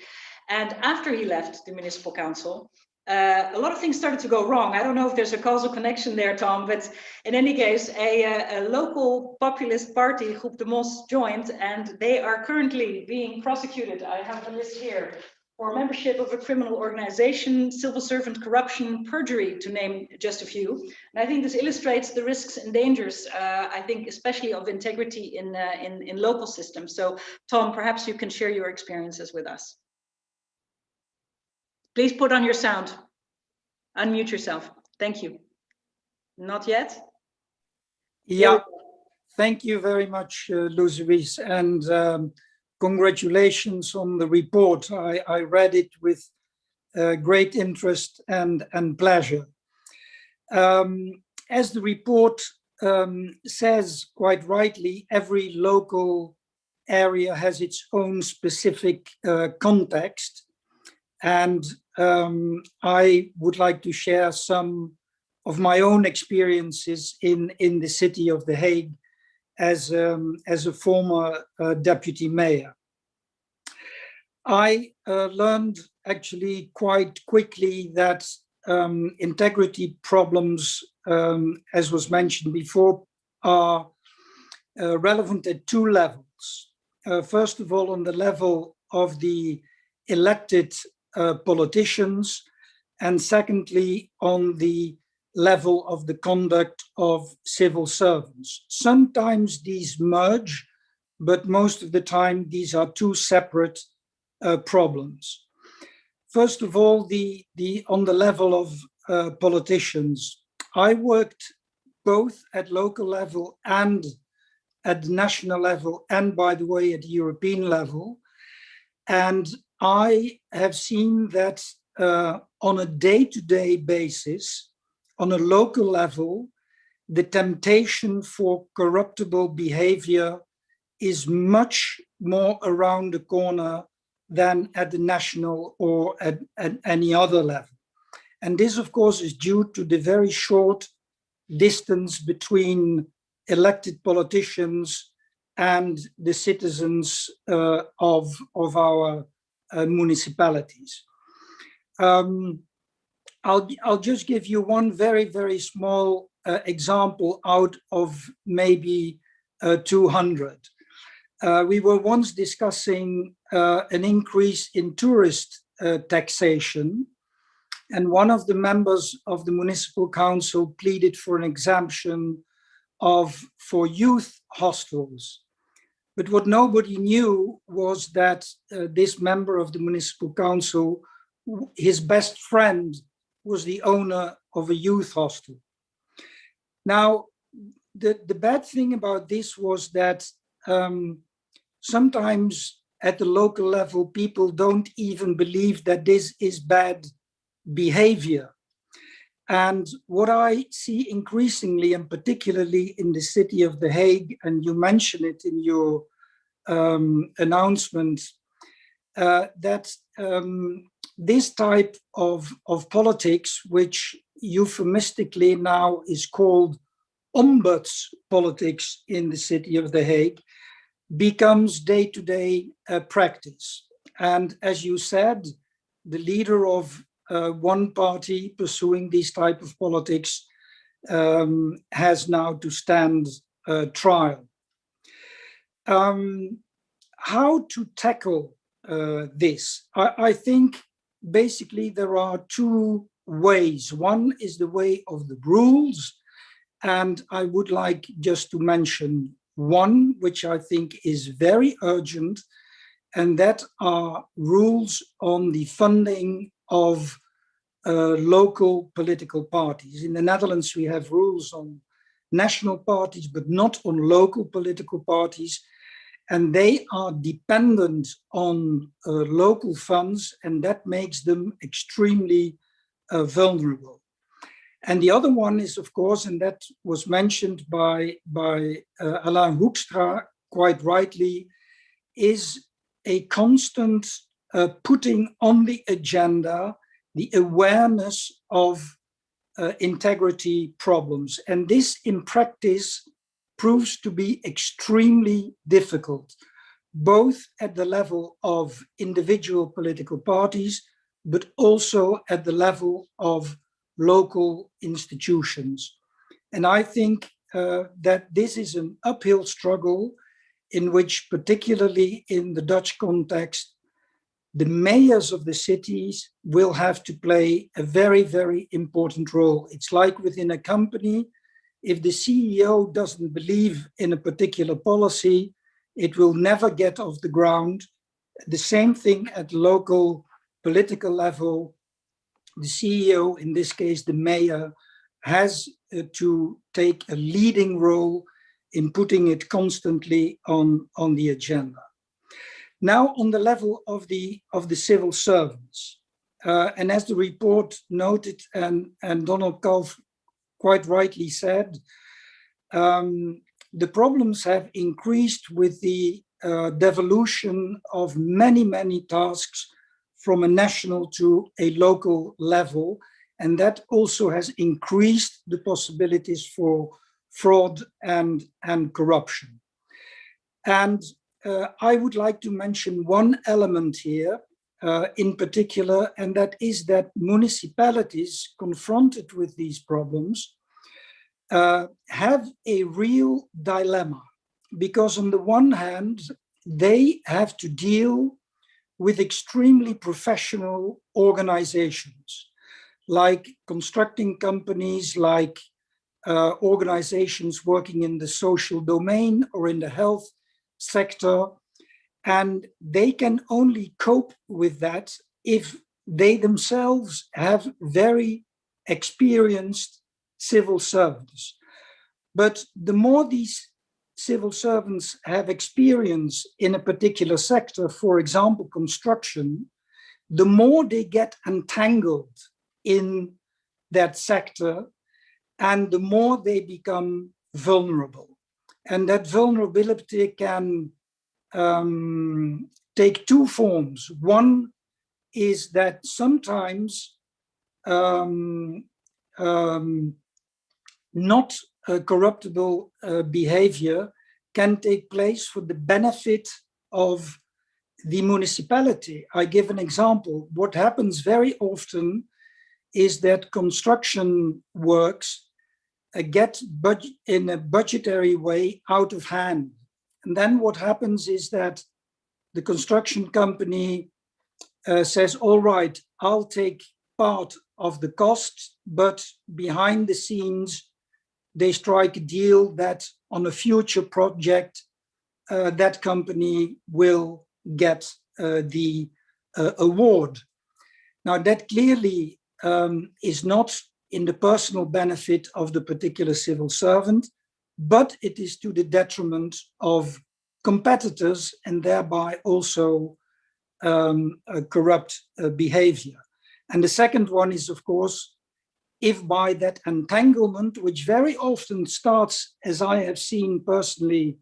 And after he left the municipal council, a lot of things started to go wrong. I don't know if there's a causal connection there, Tom, but in any case, a local populist party, Groep de Mos, joined, and they are currently being prosecuted. I have the list here or membership of a criminal organization, civil servant corruption, perjury, to name just a few. And I think this illustrates the risks and dangers, I think, especially of integrity in local systems. So, Tom, perhaps you can share your experiences with us. Please put on your sound. Unmute yourself. Thank you. Not yet? Yeah, thank you very much, Luis, and congratulations on the report. I read it with great interest and pleasure. As the report says quite rightly, every local area has its own specific context. And I would like to share some of my own experiences in the city of The Hague as a former deputy mayor. I learned actually quite quickly that integrity problems, as was mentioned before, are relevant at two levels. First of all, on the level of the elected politicians, and secondly, on the level of the conduct of civil servants. Sometimes these merge, but most of the time these are two separate problems. First of all, on the level of politicians, I worked both at local level and at the national level, and by the way, at the European level. And I have seen that on a day-to-day basis, on a local level, the temptation for corruptible behavior is much more around the corner than at the national or at any other level. And this, of course, is due to the very short distance between elected politicians and the citizens of our municipalities. I'll just give you one very, very small example out of maybe 200. We were once discussing an increase in tourist taxation, and one of the members of the municipal council pleaded for an exemption for youth hostels. But what nobody knew was that this member of the municipal council, his best friend, was the owner of a youth hostel. Now, the bad thing about this was that sometimes at the local level, people don't even believe that this is bad behavior. And what I see increasingly, and particularly in the city of The Hague, and you mentioned it in your announcement, that this type of politics, which euphemistically now is called ombuds politics in the city of The Hague, becomes day-to-day practice. And as you said, the leader of one party pursuing this type of politics has now to stand trial. How to tackle this? I think basically there are two ways. One is the way of the rules, and I would like just to mention one which I think is very urgent, and that are rules on the funding of local political parties. In the Netherlands, we have rules on national parties, but not on local political parties. And they are dependent on local funds, and that makes them extremely vulnerable. And the other one is, of course, and that was mentioned by Alain Hoekstra quite rightly, is a constant putting on the agenda the awareness of integrity problems. And this in practice proves to be extremely difficult, both at the level of individual political parties, but also at the level of local institutions. And I think that this is an uphill struggle in which, particularly in the Dutch context, the mayors of the cities will have to play a very, very important role. It's like within a company, if the CEO doesn't believe in a particular policy, it will never get off the ground. The same thing at local political level. The CEO, in this case, the mayor, has to take a leading role in putting it constantly on the agenda. Now, on the level of the civil servants, and as the report noted and Donald Kalf quite rightly said, the problems have increased with the devolution of many, many tasks from a national to a local level. And that also has increased the possibilities for fraud and corruption. And I would like to mention one element here in particular, and that is that municipalities confronted with these problems have a real dilemma, because on the one hand, they have to deal with extremely professional organizations, like constructing companies, like organizations working in the social domain or in the health sector. And they can only cope with that if they themselves have very experienced civil servants. But the more these civil servants have experience in a particular sector, for example, construction, the more they get entangled in that sector and the more they become vulnerable. And that vulnerability can take two forms. One is that sometimes not corruptible behavior can take place for the benefit of the municipality. I give an example. What happens very often is that construction works get in a budgetary way out of hand. And then what happens is that the construction company says, all right, I'll take part of the cost, but behind the scenes, they strike a deal that on a future project, that company will get the award. Now, that clearly is not in the personal benefit of the particular civil servant, but it is to the detriment of competitors and thereby also corrupt behavior. And the second one is, of course, if by that entanglement, which very often starts, as I have seen personally,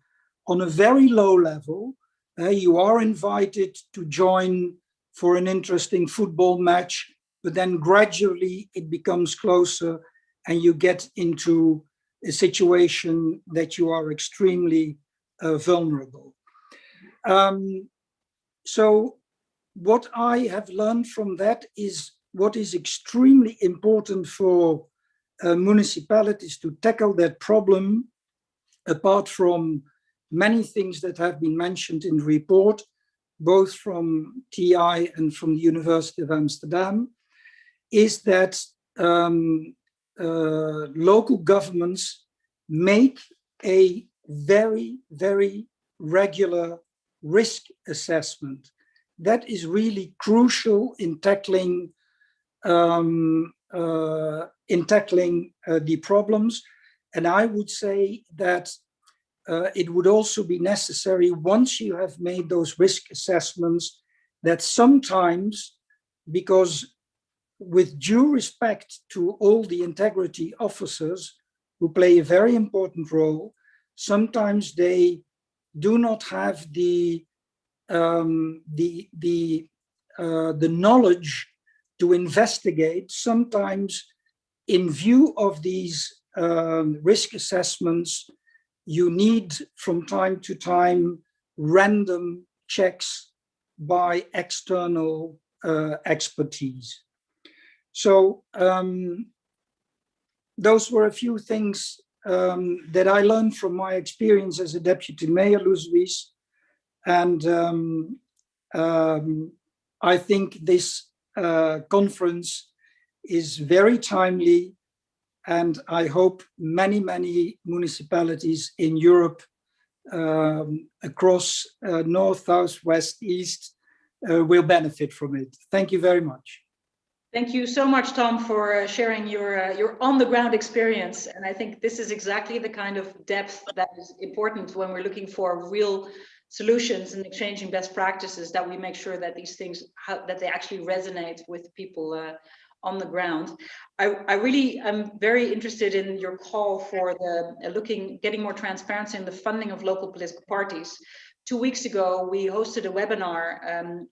on a very low level, you are invited to join for an interesting football match, but then gradually it becomes closer and you get into a situation that you are extremely vulnerable. So what I have learned from that is what is extremely important for municipalities to tackle that problem, apart from many things that have been mentioned in the report, both from TI and from the University of Amsterdam, is that local governments make a very, very regular risk assessment. That is really crucial in tackling the problems. And I would say that it would also be necessary, once you have made those risk assessments, that sometimes, because with due respect to all the integrity officers who play a very important role, sometimes they do not have the knowledge to investigate. Sometimes, in view of these risk assessments, you need from time to time random checks by external expertise. So those were a few things that I learned from my experience as a deputy mayor, Luis. And I think this conference is very timely, and I hope many, many municipalities in Europe across north, south, west, east will benefit from it. Thank you very much. Thank you so much, Tom, for sharing your on-the-ground experience. And I think this is exactly the kind of depth that is important when we're looking for real solutions and exchanging best practices, that we make sure that these things, that they actually resonate with people on the ground. I really am very interested in your call for the getting more transparency in the funding of local political parties. 2 weeks ago, we hosted a webinar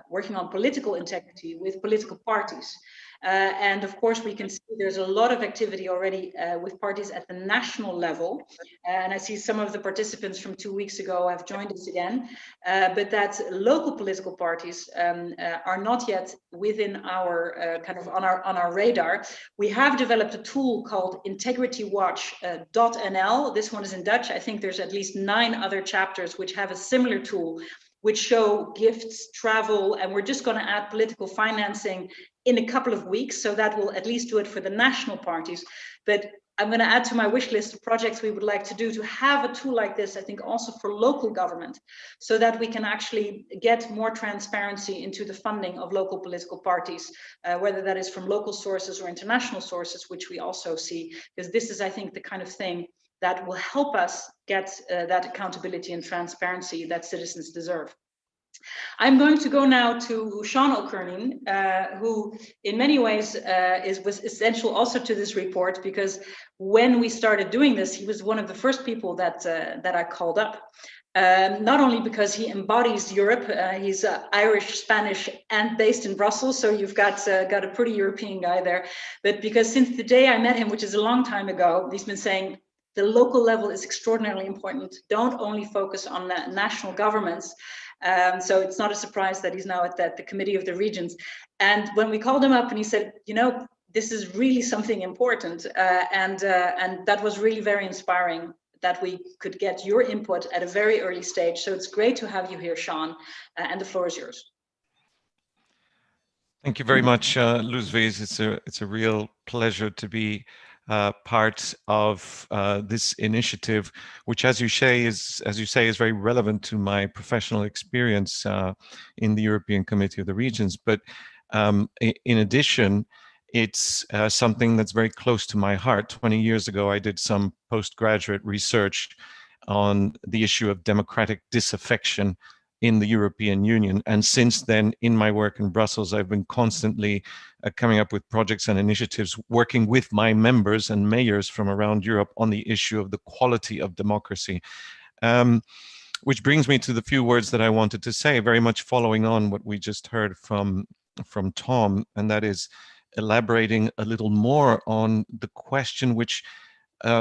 working on political integrity with political parties. And of course, we can see there's a lot of activity already with parties at the national level. And I see some of the participants from 2 weeks ago have joined us again. But that local political parties are not yet within our kind of on our radar. We have developed a tool called integritywatch.nl. This one is in Dutch. I think there's at least 9 other chapters which have a similar tool, which show gifts, travel, and we're just going to add political financing in a couple of weeks. So that will at least do it for the national parties. But I'm going to add to my wish list of projects we would like to do to have a tool like this, I think also for local government, so that we can actually get more transparency into the funding of local political parties, whether that is from local sources or international sources, which we also see, because this is, I think, the kind of thing that will help us get that accountability and transparency that citizens deserve. I'm going to go now to Sean O'Kernan, who in many ways was essential also to this report, because when we started doing this, he was one of the first people that I called up. Not only because he embodies Europe, he's Irish, Spanish, and based in Brussels, so you've got a pretty European guy there, but because since the day I met him, which is a long time ago, he's been saying, the local level is extraordinarily important. Don't only focus on national governments. So it's not a surprise that he's now at the Committee of the Regions. And when we called him up and he said, you know, this is really something important. And that was really very inspiring that we could get your input at a very early stage. So it's great to have you here, Sean, and the floor is yours. Thank you very much, Luzvies. It's a real pleasure to be part of this initiative, which, as you say, is very relevant to my professional experience in the European Committee of the Regions. But in addition, it's something that's very close to my heart. 20 years ago, I did some postgraduate research on the issue of democratic disaffection in the European Union. And since then, in my work in Brussels, I've been constantly coming up with projects and initiatives, working with my members and mayors from around Europe on the issue of the quality of democracy. Which brings me to the few words that I wanted to say, very much following on what we just heard from Tom, and that is elaborating a little more on the question which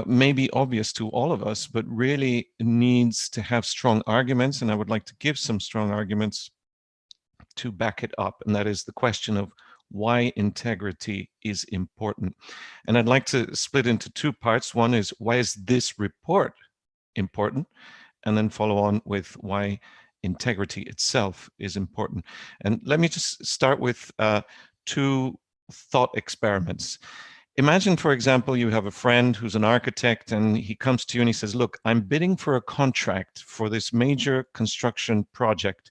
may be obvious to all of us, but really needs to have strong arguments, and I would like to give some strong arguments to back it up, and that is the question of why integrity is important. And I'd like to split into 2 parts. One is, why is this report important? And then follow on with why integrity itself is important. And let me just start with 2 thought experiments. Imagine, for example, you have a friend who's an architect and he comes to you and he says, look, I'm bidding for a contract for this major construction project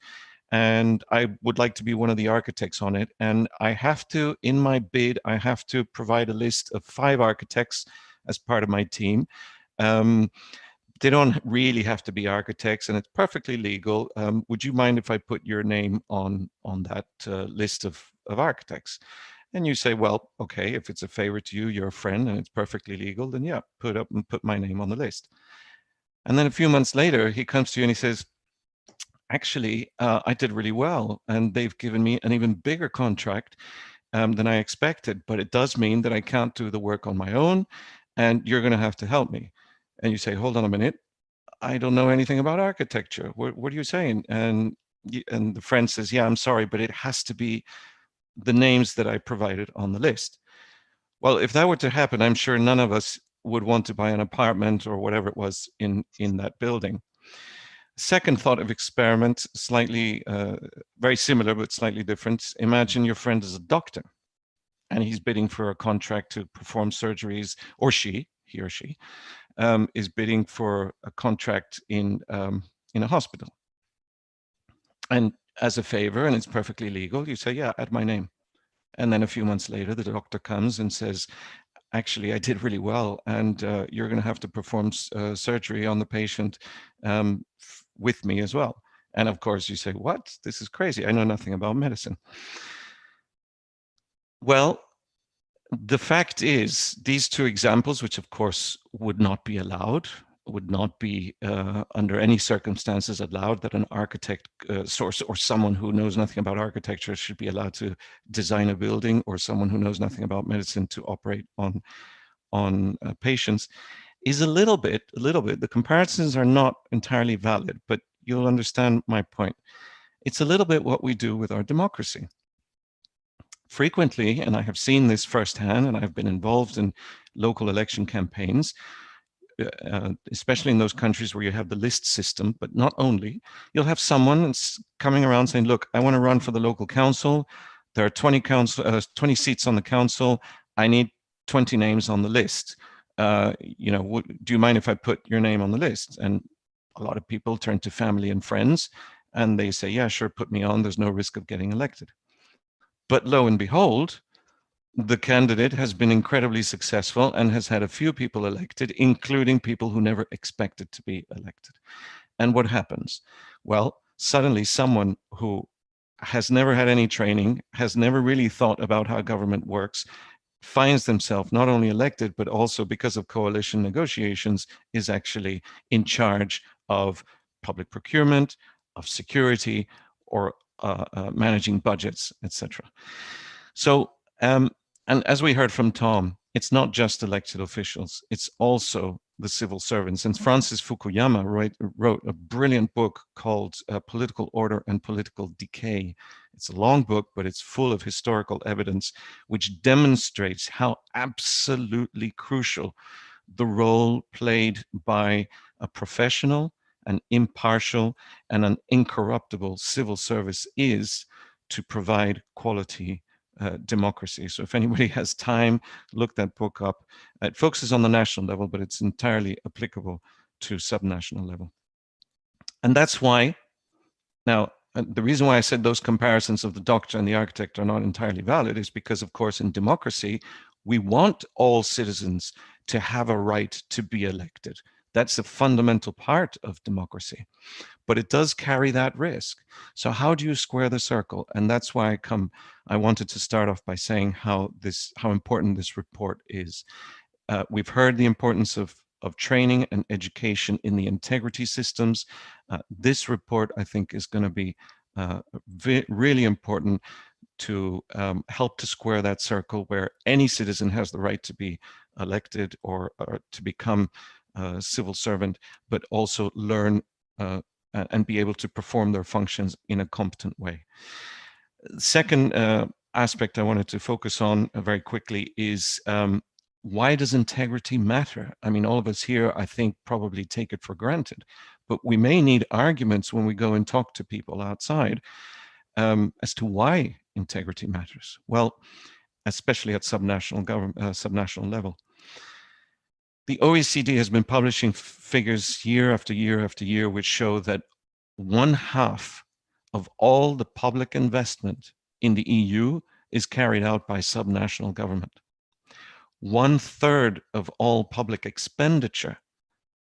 and I would like to be one of the architects on it. And I have to, in my bid, I have to provide a list of 5 architects as part of my team. They don't really have to be architects and it's perfectly legal. Would you mind if I put your name on that list of architects? And you say, well, okay, if it's a favor to you, you're a friend and it's perfectly legal, then yeah, put my name on the list. And then a few months later, he comes to you and he says, actually, I did really well and they've given me an even bigger contract than I expected, but it does mean that I can't do the work on my own and you're going to have to help me. And you say, hold on a minute, I don't know anything about architecture. What are you saying? And the friend says, yeah, I'm sorry, but it has to be the names that I provided on the list. Well, if that were to happen, I'm sure none of us would want to buy an apartment or whatever it was in that building. Second thought of experiment, slightly, very similar, but slightly different. Imagine your friend is a doctor and he's bidding for a contract to perform surgeries, or he or she, is bidding for a contract in a hospital. And as a favor, and it's perfectly legal, you say, yeah, add my name. And then a few months later, the doctor comes and says, actually, I did really well, and you're going to have to perform surgery on the patient with me as well. And of course, you say, what? This is crazy. I know nothing about medicine. Well, the fact is, these two examples, which of course would not be allowed, would not be under any circumstances allowed, that an architect or someone who knows nothing about architecture should be allowed to design a building, or someone who knows nothing about medicine to operate on patients, is a little bit, the comparisons are not entirely valid, but you'll understand my point. It's a little bit what we do with our democracy. Frequently, and I have seen this firsthand, and I've been involved in local election campaigns, especially in those countries where you have the list system, but not only, you'll have someone coming around saying, look, I want to run for the local council. There are 20 seats on the council. I need 20 names on the list. You know, do you mind if I put your name on the list? And a lot of people turn to family and friends and they say, yeah, sure, put me on. There's no risk of getting elected. But lo and behold, the candidate has been incredibly successful and has had a few people elected, including people who never expected to be elected. And what happens? Well, suddenly someone who has never had any training, has never really thought about how government works, finds themselves not only elected, but also because of coalition negotiations, is actually in charge of public procurement, of security, or managing budgets, etc. So, and as we heard from Tom, it's not just elected officials, it's also the civil servants. And Francis Fukuyama wrote a brilliant book called Political Order and Political Decay. It's a long book, but it's full of historical evidence which demonstrates how absolutely crucial the role played by a professional, an impartial, and an incorruptible civil service is to provide quality democracy. So if anybody has time, look that book up. It focuses on the national level, but it's entirely applicable to subnational level. And that's why, now, the reason why I said those comparisons of the doctor and the architect are not entirely valid is because, of course, in democracy, we want all citizens to have a right to be elected. That's a fundamental part of democracy, but it does carry that risk. So how do you square the circle? And that's why I wanted to start off by saying how important this report is. We've heard the importance of training and education in the integrity systems. This report, I think, is going to be really important to help to square that circle where any citizen has the right to be elected or to become a civil servant, but also learn and be able to perform their functions in a competent way. Second aspect I wanted to focus on very quickly is why does integrity matter? I mean, all of us here, I think, probably take it for granted, but we may need arguments when we go and talk to people outside as to why integrity matters. Well, especially at subnational level. The OECD has been publishing figures year after year after year, which show that 1/2 of all the public investment in the EU is carried out by subnational government. 1/3 of all public expenditure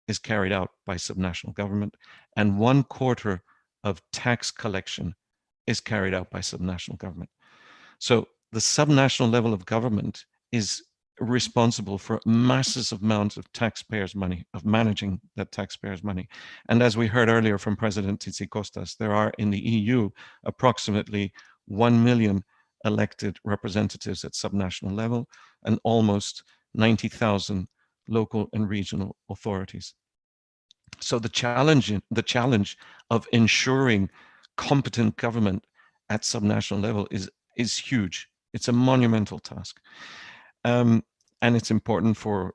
is carried out by subnational government, and 1/4 of tax collection is carried out by subnational government. So the subnational level of government is responsible for massive amounts of taxpayers' money, of managing that taxpayers' money. And as we heard earlier from President Tzitzikostas, there are in the EU approximately 1 million elected representatives at subnational level and almost 90,000 local and regional authorities. So the challenge of ensuring competent government at subnational level is huge. It's a monumental task. And it's important for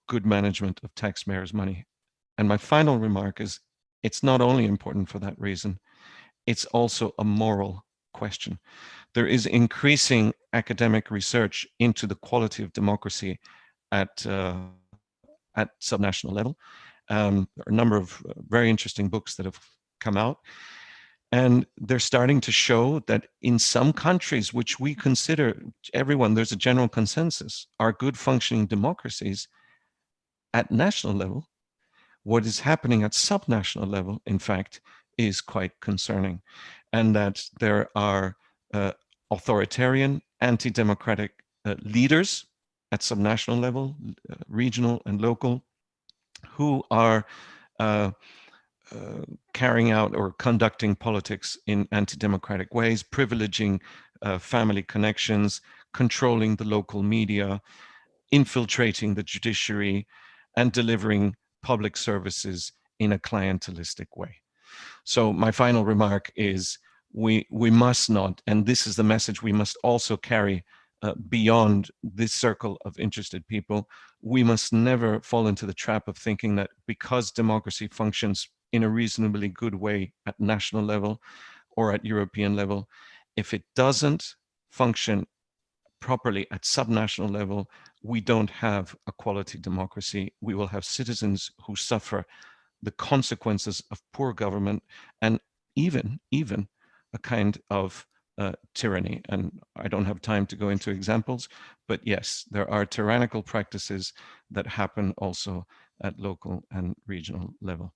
good management of taxpayers' money. And my final remark is, it's not only important for that reason, it's also a moral question. There is increasing academic research into the quality of democracy at subnational level. There are a number of very interesting books that have come out, and they're starting to show that in some countries, which we consider, there's a general consensus, are good functioning democracies at national level, what is happening at subnational level, in fact, is quite concerning. And that there are authoritarian, anti-democratic leaders at subnational level, regional and local, who are carrying out or conducting politics in anti-democratic ways, privileging family connections, controlling the local media, infiltrating the judiciary, and delivering public services in a clientelistic way. So my final remark is we must not, and this is the message we must also carry beyond this circle of interested people, we must never fall into the trap of thinking that because democracy functions in a reasonably good way at national level or at European level, if it doesn't function properly at subnational level, we don't have a quality democracy. We will have citizens who suffer the consequences of poor government and even a kind of tyranny. And I don't have time to go into examples, but yes, there are tyrannical practices that happen also at local and regional level.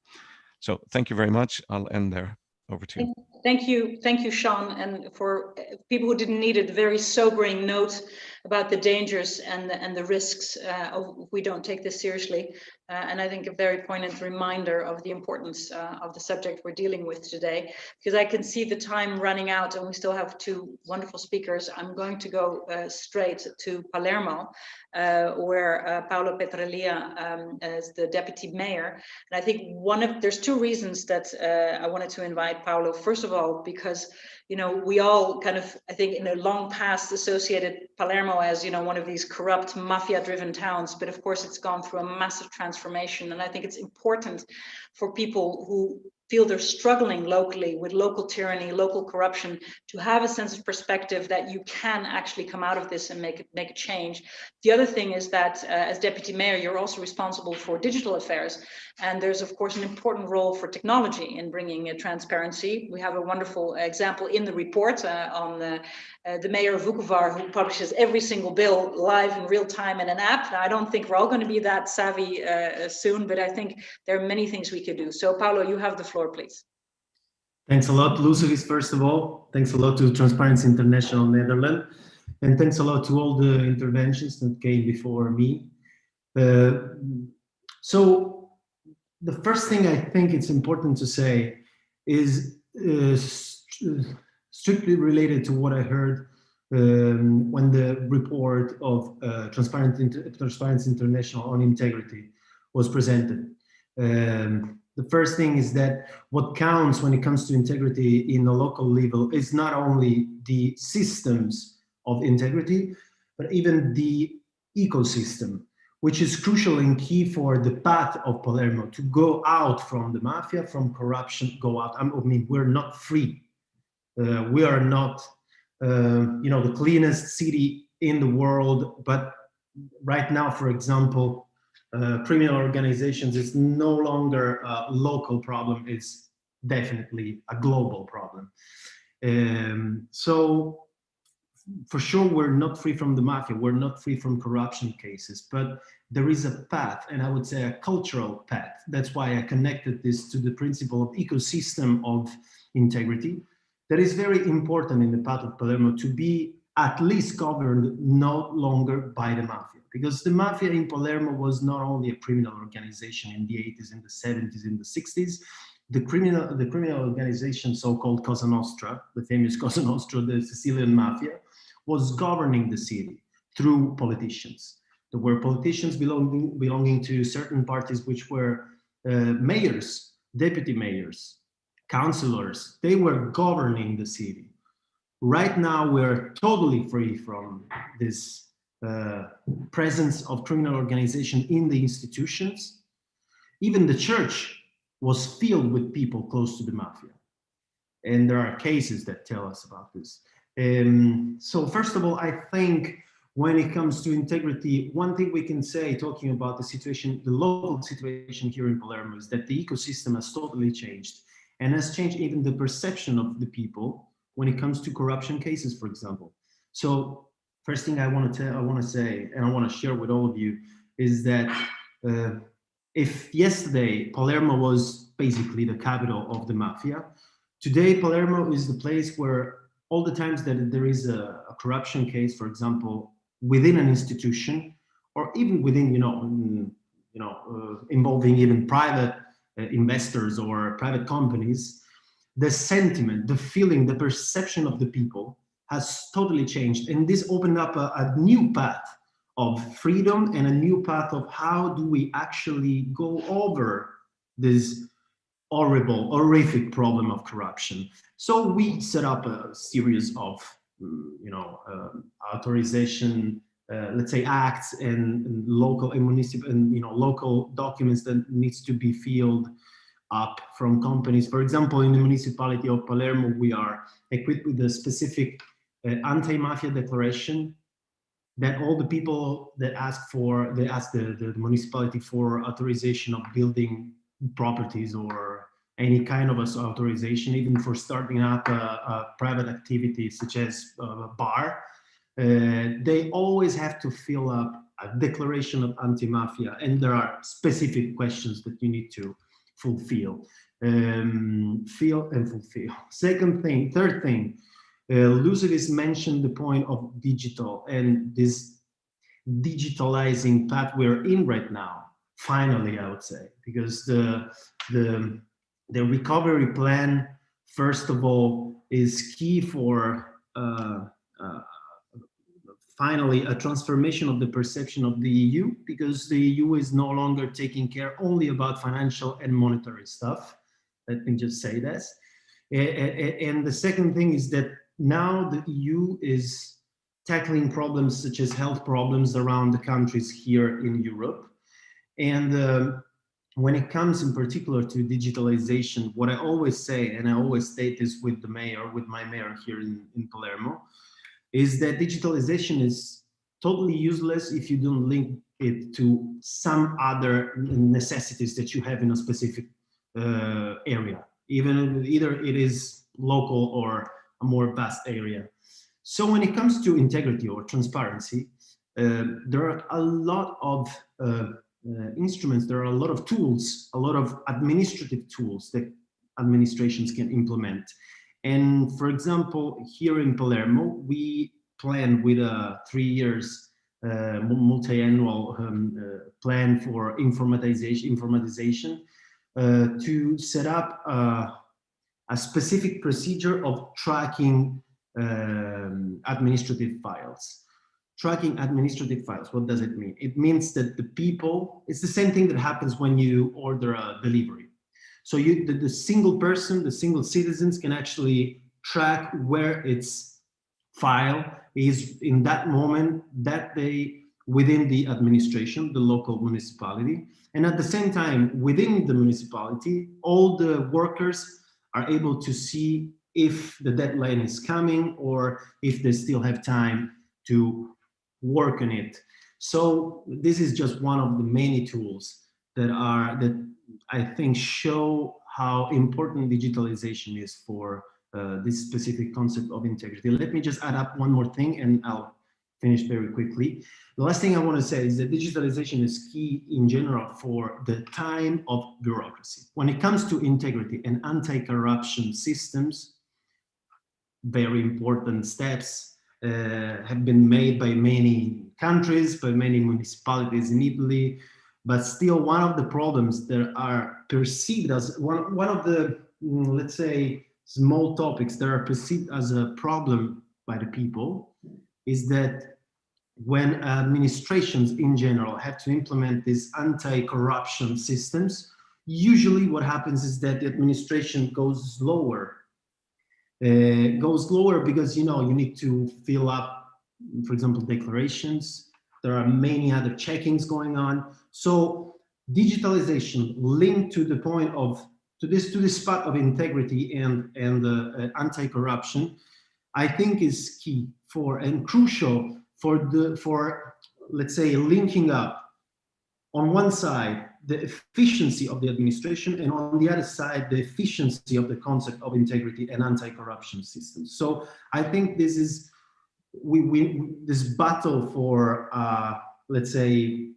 So thank you very much. I'll end there. Over to you. Thank you, Sean, and for people who didn't need it, a very sobering note about the dangers and the risks if we don't take this seriously. And I think a very poignant reminder of the importance of the subject we're dealing with today, because I can see the time running out and we still have two wonderful speakers. I'm going to go straight to Palermo, where Paolo Petralia is the deputy mayor. And I think there's two reasons that I wanted to invite Paolo. First of all, because we all kind of, I think in a long past associated Palermo as, one of these corrupt mafia-driven towns, but of course it's gone through a massive transformation. And I think it's important for people who feel they're struggling locally with local tyranny, local corruption, to have a sense of perspective that you can actually come out of this and make a change. The other thing is that as deputy mayor, you're also responsible for digital affairs. And there's, of course, an important role for technology in bringing transparency. We have a wonderful example in the report on the mayor of Vukovar, who publishes every single bill live in real time in an app. Now, I don't think we're all going to be that savvy soon, but I think there are many things we could do. So, Paolo, you have the floor, please. Thanks a lot, Luceris, first of all. Thanks a lot to Transparency International Netherlands. And thanks a lot to all the interventions that came before me. So the first thing I think it's important to say is strictly related to what I heard when the report of Transparency International on integrity was presented. The first thing is that what counts when it comes to integrity in a local level is not only the systems of integrity, but even the ecosystem, which is crucial and key for the path of Palermo to go out from the mafia, from corruption, go out. I mean, we're not free. We are not, the cleanest city in the world, but right now, for example, criminal organizations is no longer a local problem, it's definitely a global problem. So for sure, we're not free from the mafia, we're not free from corruption cases, but there is a path, and I would say a cultural path. That's why I connected this to the principle of ecosystem of integrity. That is very important in the path of Palermo to be at least governed no longer by the mafia. Because the mafia in Palermo was not only a criminal organization in the 80s, in the 70s, in the 60s. The criminal organization, so-called Cosa Nostra, the famous Cosa Nostra, the Sicilian mafia, was governing the city through politicians. There were politicians belonging to certain parties, which were mayors, deputy mayors, councillors. They were governing the city. Right now, we're totally free from this presence of criminal organization in the institutions. Even the church was filled with people close to the mafia. And there are cases that tell us about this. So first of all, I think when it comes to integrity, one thing we can say, talking about the situation, the local situation here in Palermo, is that the ecosystem has totally changed, and has changed even the perception of the people when it comes to corruption cases, for example. So first thing I want to say, and I want to share with all of you, is that if yesterday Palermo was basically the capital of the mafia, today Palermo is the place where all the times that there is a corruption case, for example, within an institution, or even within, involving even private investors or private companies, the sentiment, the feeling, the perception of the people has totally changed. And this opened up a new path of freedom and a new path of how do we actually go over this horrific problem of corruption. So we set up a series of authorization, let's say, acts and local and municipal and local documents that needs to be filled up from companies. For example, in the municipality of Palermo, we are equipped with a specific anti-mafia declaration that all the people that ask the municipality for authorization of building properties or any kind of authorization, even for starting up a private activity such as a bar, they always have to fill up a declaration of anti-mafia, and there are specific questions that you need to fulfill. Fill and fulfill. Third thing, Lucevis mentioned the point of digital and this digitalizing path we're in right now. Finally, I would say, because the recovery plan, first of all, is key for finally a transformation of the perception of the EU, because the EU is no longer taking care only about financial and monetary stuff. Let me just say this. And the second thing is that now the EU is tackling problems such as health problems around the countries here in Europe. And when it comes in particular to digitalization, what I always say, and I always state this with the mayor, with my mayor here in Palermo, is that digitalization is totally useless if you don't link it to some other necessities that you have in a specific area, either it is local or a more vast area. So when it comes to integrity or transparency, there are a lot of instruments, there are a lot of tools, a lot of administrative tools that administrations can implement. And for example, here in Palermo, we plan with a 3 years multi-annual plan for informatization to set up a specific procedure of tracking administrative files. Tracking administrative files, what does it mean? It means that the people, it's the same thing that happens when you order a delivery. So the single person, the single citizens can actually track where its file is in that moment, that day, within the administration, the local municipality. And at the same time, within the municipality, all the workers are able to see if the deadline is coming or if they still have time to work on it. So this is just one of the many tools that I think show how important digitalization is for this specific concept of integrity. Let me just add up one more thing and I'll finish very quickly. The last thing I want to say is that digitalization is key in general for the time of bureaucracy. When it comes to integrity and anti-corruption systems, very important steps have been made by many countries, by many municipalities in Italy, but still one of the problems that are perceived as one of the, let's say, small topics that are perceived as a problem by the people is that when administrations in general have to implement these anti-corruption systems, usually what happens is that the administration goes slower. Because you need to fill up, for example, declarations. There are many other checkings going on. So digitalization linked to the point of to this spot of integrity and anti-corruption, I think is key for and crucial for let's say linking up on one side the efficiency of the administration, and on the other side the efficiency of the concept of integrity and anti-corruption systems. So I think this is this battle for let's say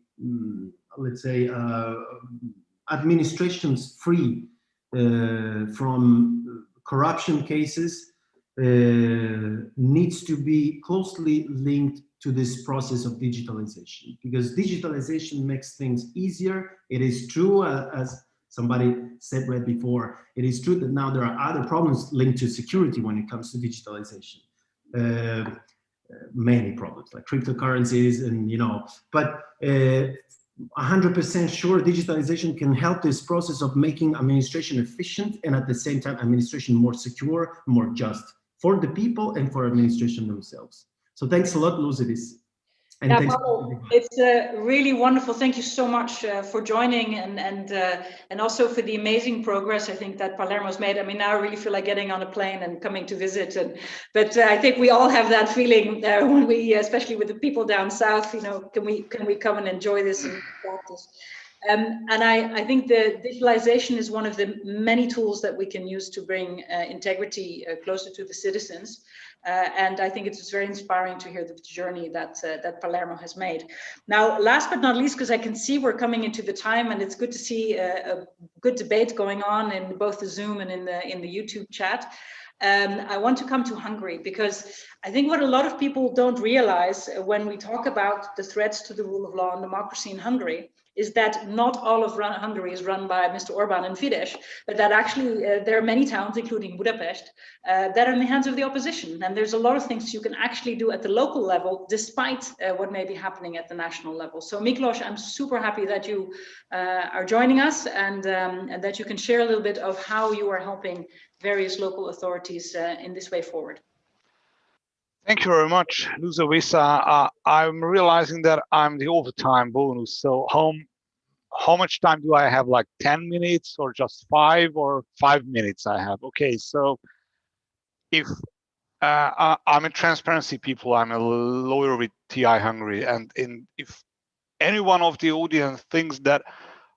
administrations free from corruption cases needs to be closely linked to this process of digitalization, because digitalization makes things easier. It is true, as somebody said right before, it is true that now there are other problems linked to security when it comes to digitalization. Many problems like cryptocurrencies and, you know, but 100% sure digitalization can help this process of making administration efficient and at the same time administration more secure, more just for the people and for administration themselves. So thanks a lot, Luis. And yeah, thanks. Pavel, it's really wonderful. Thank you so much for joining and also for the amazing progress I think that Palermo's made. I mean, now I really feel like getting on a plane and coming to visit. But I think we all have that feeling when we, especially with the people down south, you know, can we come and enjoy this in practice? And I think the digitalization is one of the many tools that we can use to bring integrity closer to the citizens. And I think it's very inspiring to hear the journey that Palermo has made. Now, last but not least, because I can see we're coming into the time, and it's good to see a good debate going on in both the Zoom and in the YouTube chat. I want to come to Hungary, because I think what a lot of people don't realize when we talk about the threats to the rule of law and democracy in Hungary is that not all of Hungary is run by Mr. Orbán and Fidesz, but that actually there are many towns, including Budapest, that are in the hands of the opposition. And there's a lot of things you can actually do at the local level, despite what may be happening at the national level. So Miklos, I'm super happy that you are joining us and that you can share a little bit of how you are helping various local authorities in this way forward. Thank you very much, Luis. I'm realizing that I'm the overtime bonus. So how much time do I have? Like 10 minutes or just 5 or 5 minutes I have? Okay, so if I'm a transparency people, I'm a lawyer with TI Hungary, and if any one of the audience thinks that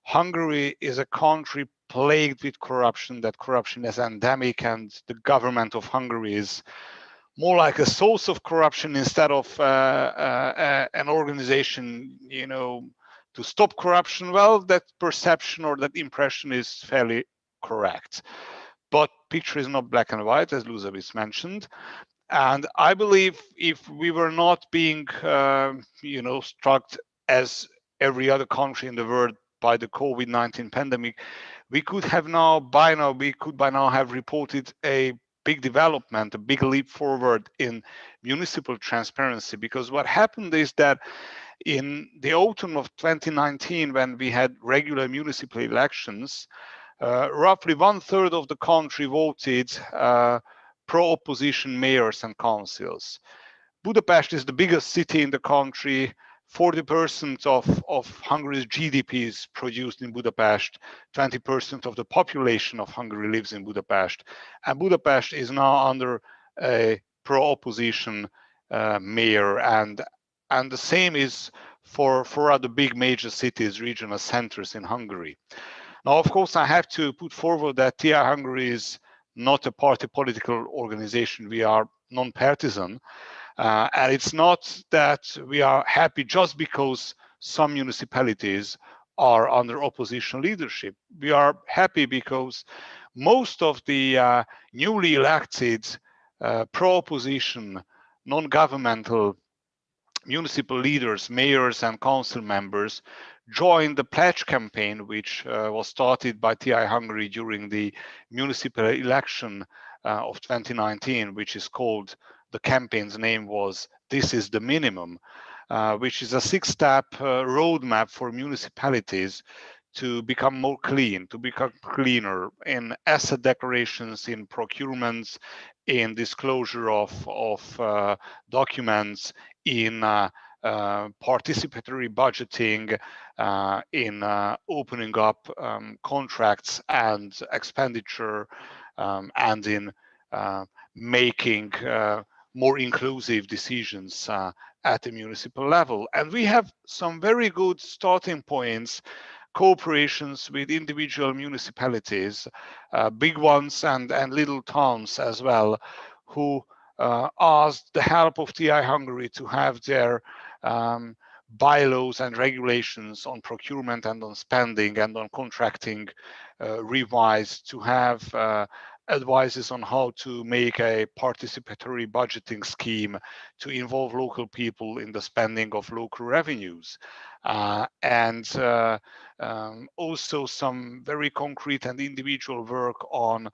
Hungary is a country plagued with corruption, that corruption is endemic, and the government of Hungary is more like a source of corruption instead of an organization, you know, to stop corruption, well, that perception or that impression is fairly correct. But picture is not black and white, as Luis mentioned. And I believe if we were not being, you know, struck as every other country in the world by the COVID-19 pandemic, we could have by now have reported a big development, a big leap forward in municipal transparency. Because what happened is that in the autumn of 2019, when we had regular municipal elections, roughly 1/3 of the country voted pro-opposition mayors and councils. Budapest is the biggest city in the country. 40% of Hungary's GDP is produced in Budapest. 20% of the population of Hungary lives in Budapest. And Budapest is now under a pro-opposition mayor. And the same is for other big major cities, regional centers in Hungary. Now, of course, I have to put forward that TI Hungary is not a party political organization. We are non-partisan. And it's not that we are happy just because some municipalities are under opposition leadership. We are happy because most of the newly elected pro-opposition, non-governmental municipal leaders, mayors and council members joined the pledge campaign, which was started by TI Hungary during the municipal election of 2019, which is called, the campaign's name was "This is the Minimum," which is a 6-step roadmap for municipalities to become more clean, to become cleaner in asset declarations, in procurements, in disclosure of documents, in participatory budgeting, in opening up contracts and expenditure, and in making more inclusive decisions at the municipal level. And we have some very good starting points, cooperations with individual municipalities, big ones and little towns as well, who asked the help of TI Hungary to have their bylaws and regulations on procurement and on spending and on contracting revised, to have advices on how to make a participatory budgeting scheme to involve local people in the spending of local revenues. And also some very concrete and individual work on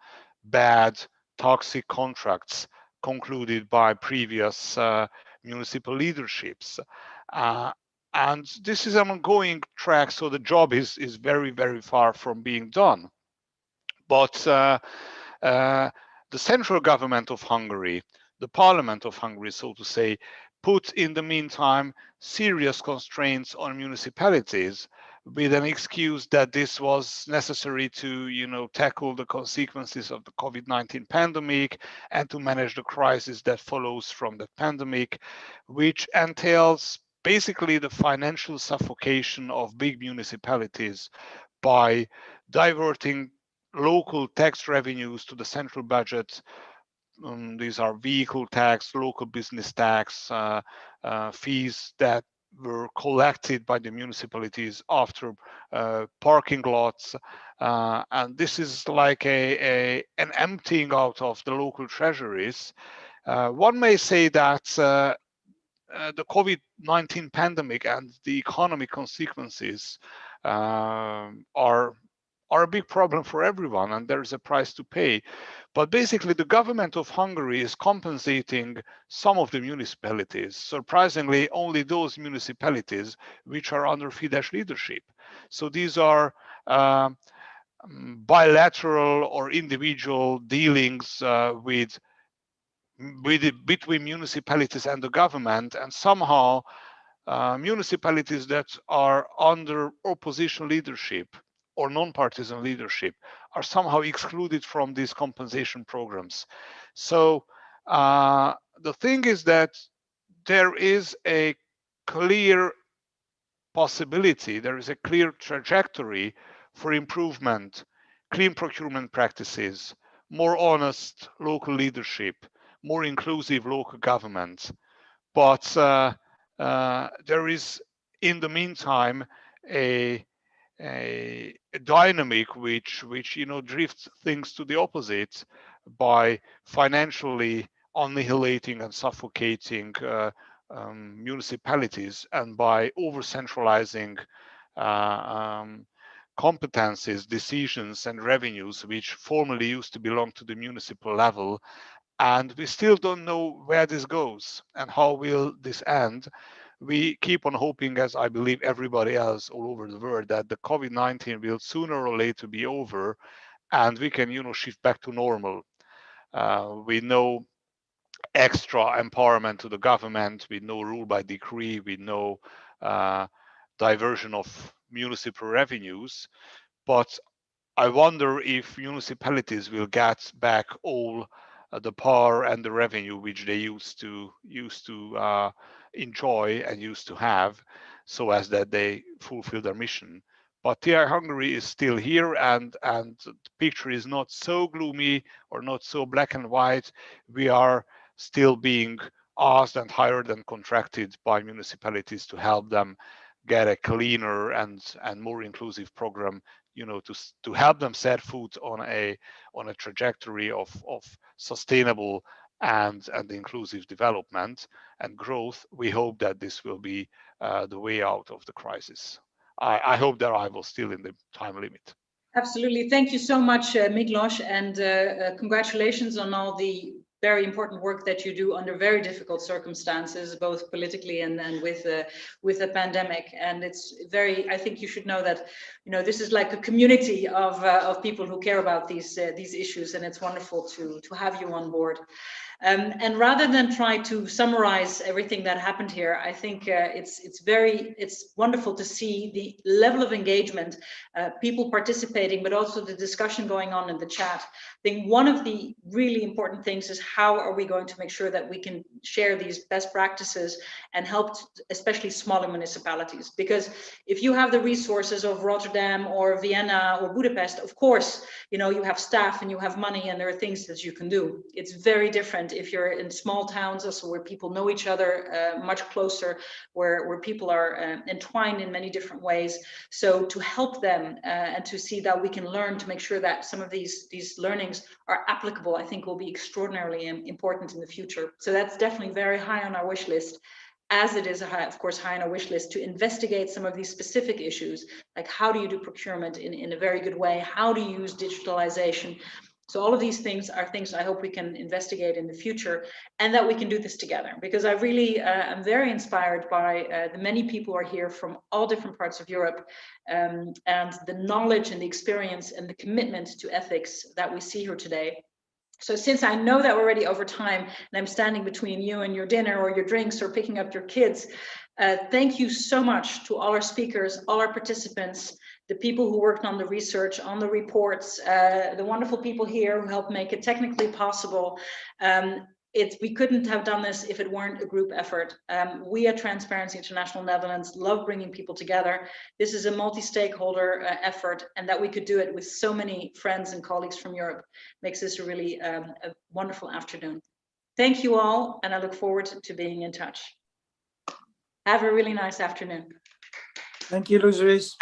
bad, toxic contracts concluded by previous municipal leaderships. And this is an ongoing track, so the job is very, very far from being done. But the central government of Hungary, the parliament of Hungary, so to say, put in the meantime serious constraints on municipalities with an excuse that this was necessary to, tackle the consequences of the COVID-19 pandemic and to manage the crisis that follows from the pandemic, which entails basically the financial suffocation of big municipalities by diverting local tax revenues to the central budget. These are vehicle tax, local business tax, fees that were collected by the municipalities after parking lots. And this is like an emptying out of the local treasuries. One may say that the COVID-19 pandemic and the economic consequences are a big problem for everyone, and there's a price to pay. But basically, the government of Hungary is compensating some of the municipalities, surprisingly, only those municipalities which are under Fidesz leadership. So these are bilateral or individual dealings between municipalities and the government, and somehow municipalities that are under opposition leadership or non-partisan leadership are somehow excluded from these compensation programs. So the thing is that there is a clear possibility, there is a clear trajectory for improvement, clean procurement practices, more honest local leadership, more inclusive local government. But there is, in the meantime, a dynamic which drifts things to the opposite by financially annihilating and suffocating municipalities, and by over-centralizing competencies, decisions, and revenues which formerly used to belong to the municipal level. And we still don't know where this goes and how will this end. We keep on hoping, as I believe everybody else all over the world, that the COVID-19 will sooner or later be over and we can, shift back to normal. We know extra empowerment to the government, we know rule by decree, we know diversion of municipal revenues. But I wonder if municipalities will get back all the power and the revenue which they used to enjoy and used to have, so as that they fulfill their mission. But TI Hungary is still here, and the picture is not so gloomy or not so black and white. We are still being asked and hired and contracted by municipalities to help them get a cleaner and more inclusive program, to help them set foot on a trajectory of sustainable and inclusive development and growth. We hope that this will be the way out of the crisis. I hope that I was still in the time limit. Absolutely. Thank you so much, Miklos, and congratulations on all the very important work that you do under very difficult circumstances, both politically and with the pandemic. And it's I think you should know that, this is like a community of people who care about these issues, and it's wonderful to have you on board. And rather than try to summarize everything that happened here, I think it's wonderful to see the level of engagement, people participating, but also the discussion going on in the chat. I think one of the really important things is how are we going to make sure that we can share these best practices and help especially smaller municipalities, because if you have the resources of Rotterdam or Vienna or Budapest, of course, you know, you have staff and you have money and there are things that you can do. It's very different if you're in small towns, also where people know each other much closer, where people are entwined in many different ways. So to help them and to see that we can learn to make sure that some of these learnings are applicable, I think will be extraordinarily important in the future. So that's definitely very high on our wish list, as it is, of course, high on our wish list to investigate some of these specific issues, like how do you do procurement in a very good way? How do you use digitalization? So all of these things are things I hope we can investigate in the future, and that we can do this together, because I really am very inspired by the many people who are here from all different parts of Europe, and the knowledge and the experience and the commitment to ethics that we see here today. So since I know that we're already over time and I'm standing between you and your dinner or your drinks or picking up your kids, thank you so much to all our speakers, all our participants, the people who worked on the research, on the reports, the wonderful people here who helped make it technically possible. We couldn't have done this if it weren't a group effort. We at Transparency International Netherlands love bringing people together. This is a multi-stakeholder effort, and that we could do it with so many friends and colleagues from Europe makes this really a wonderful afternoon. Thank you all, and I look forward to being in touch. Have a really nice afternoon. Thank you, Luis.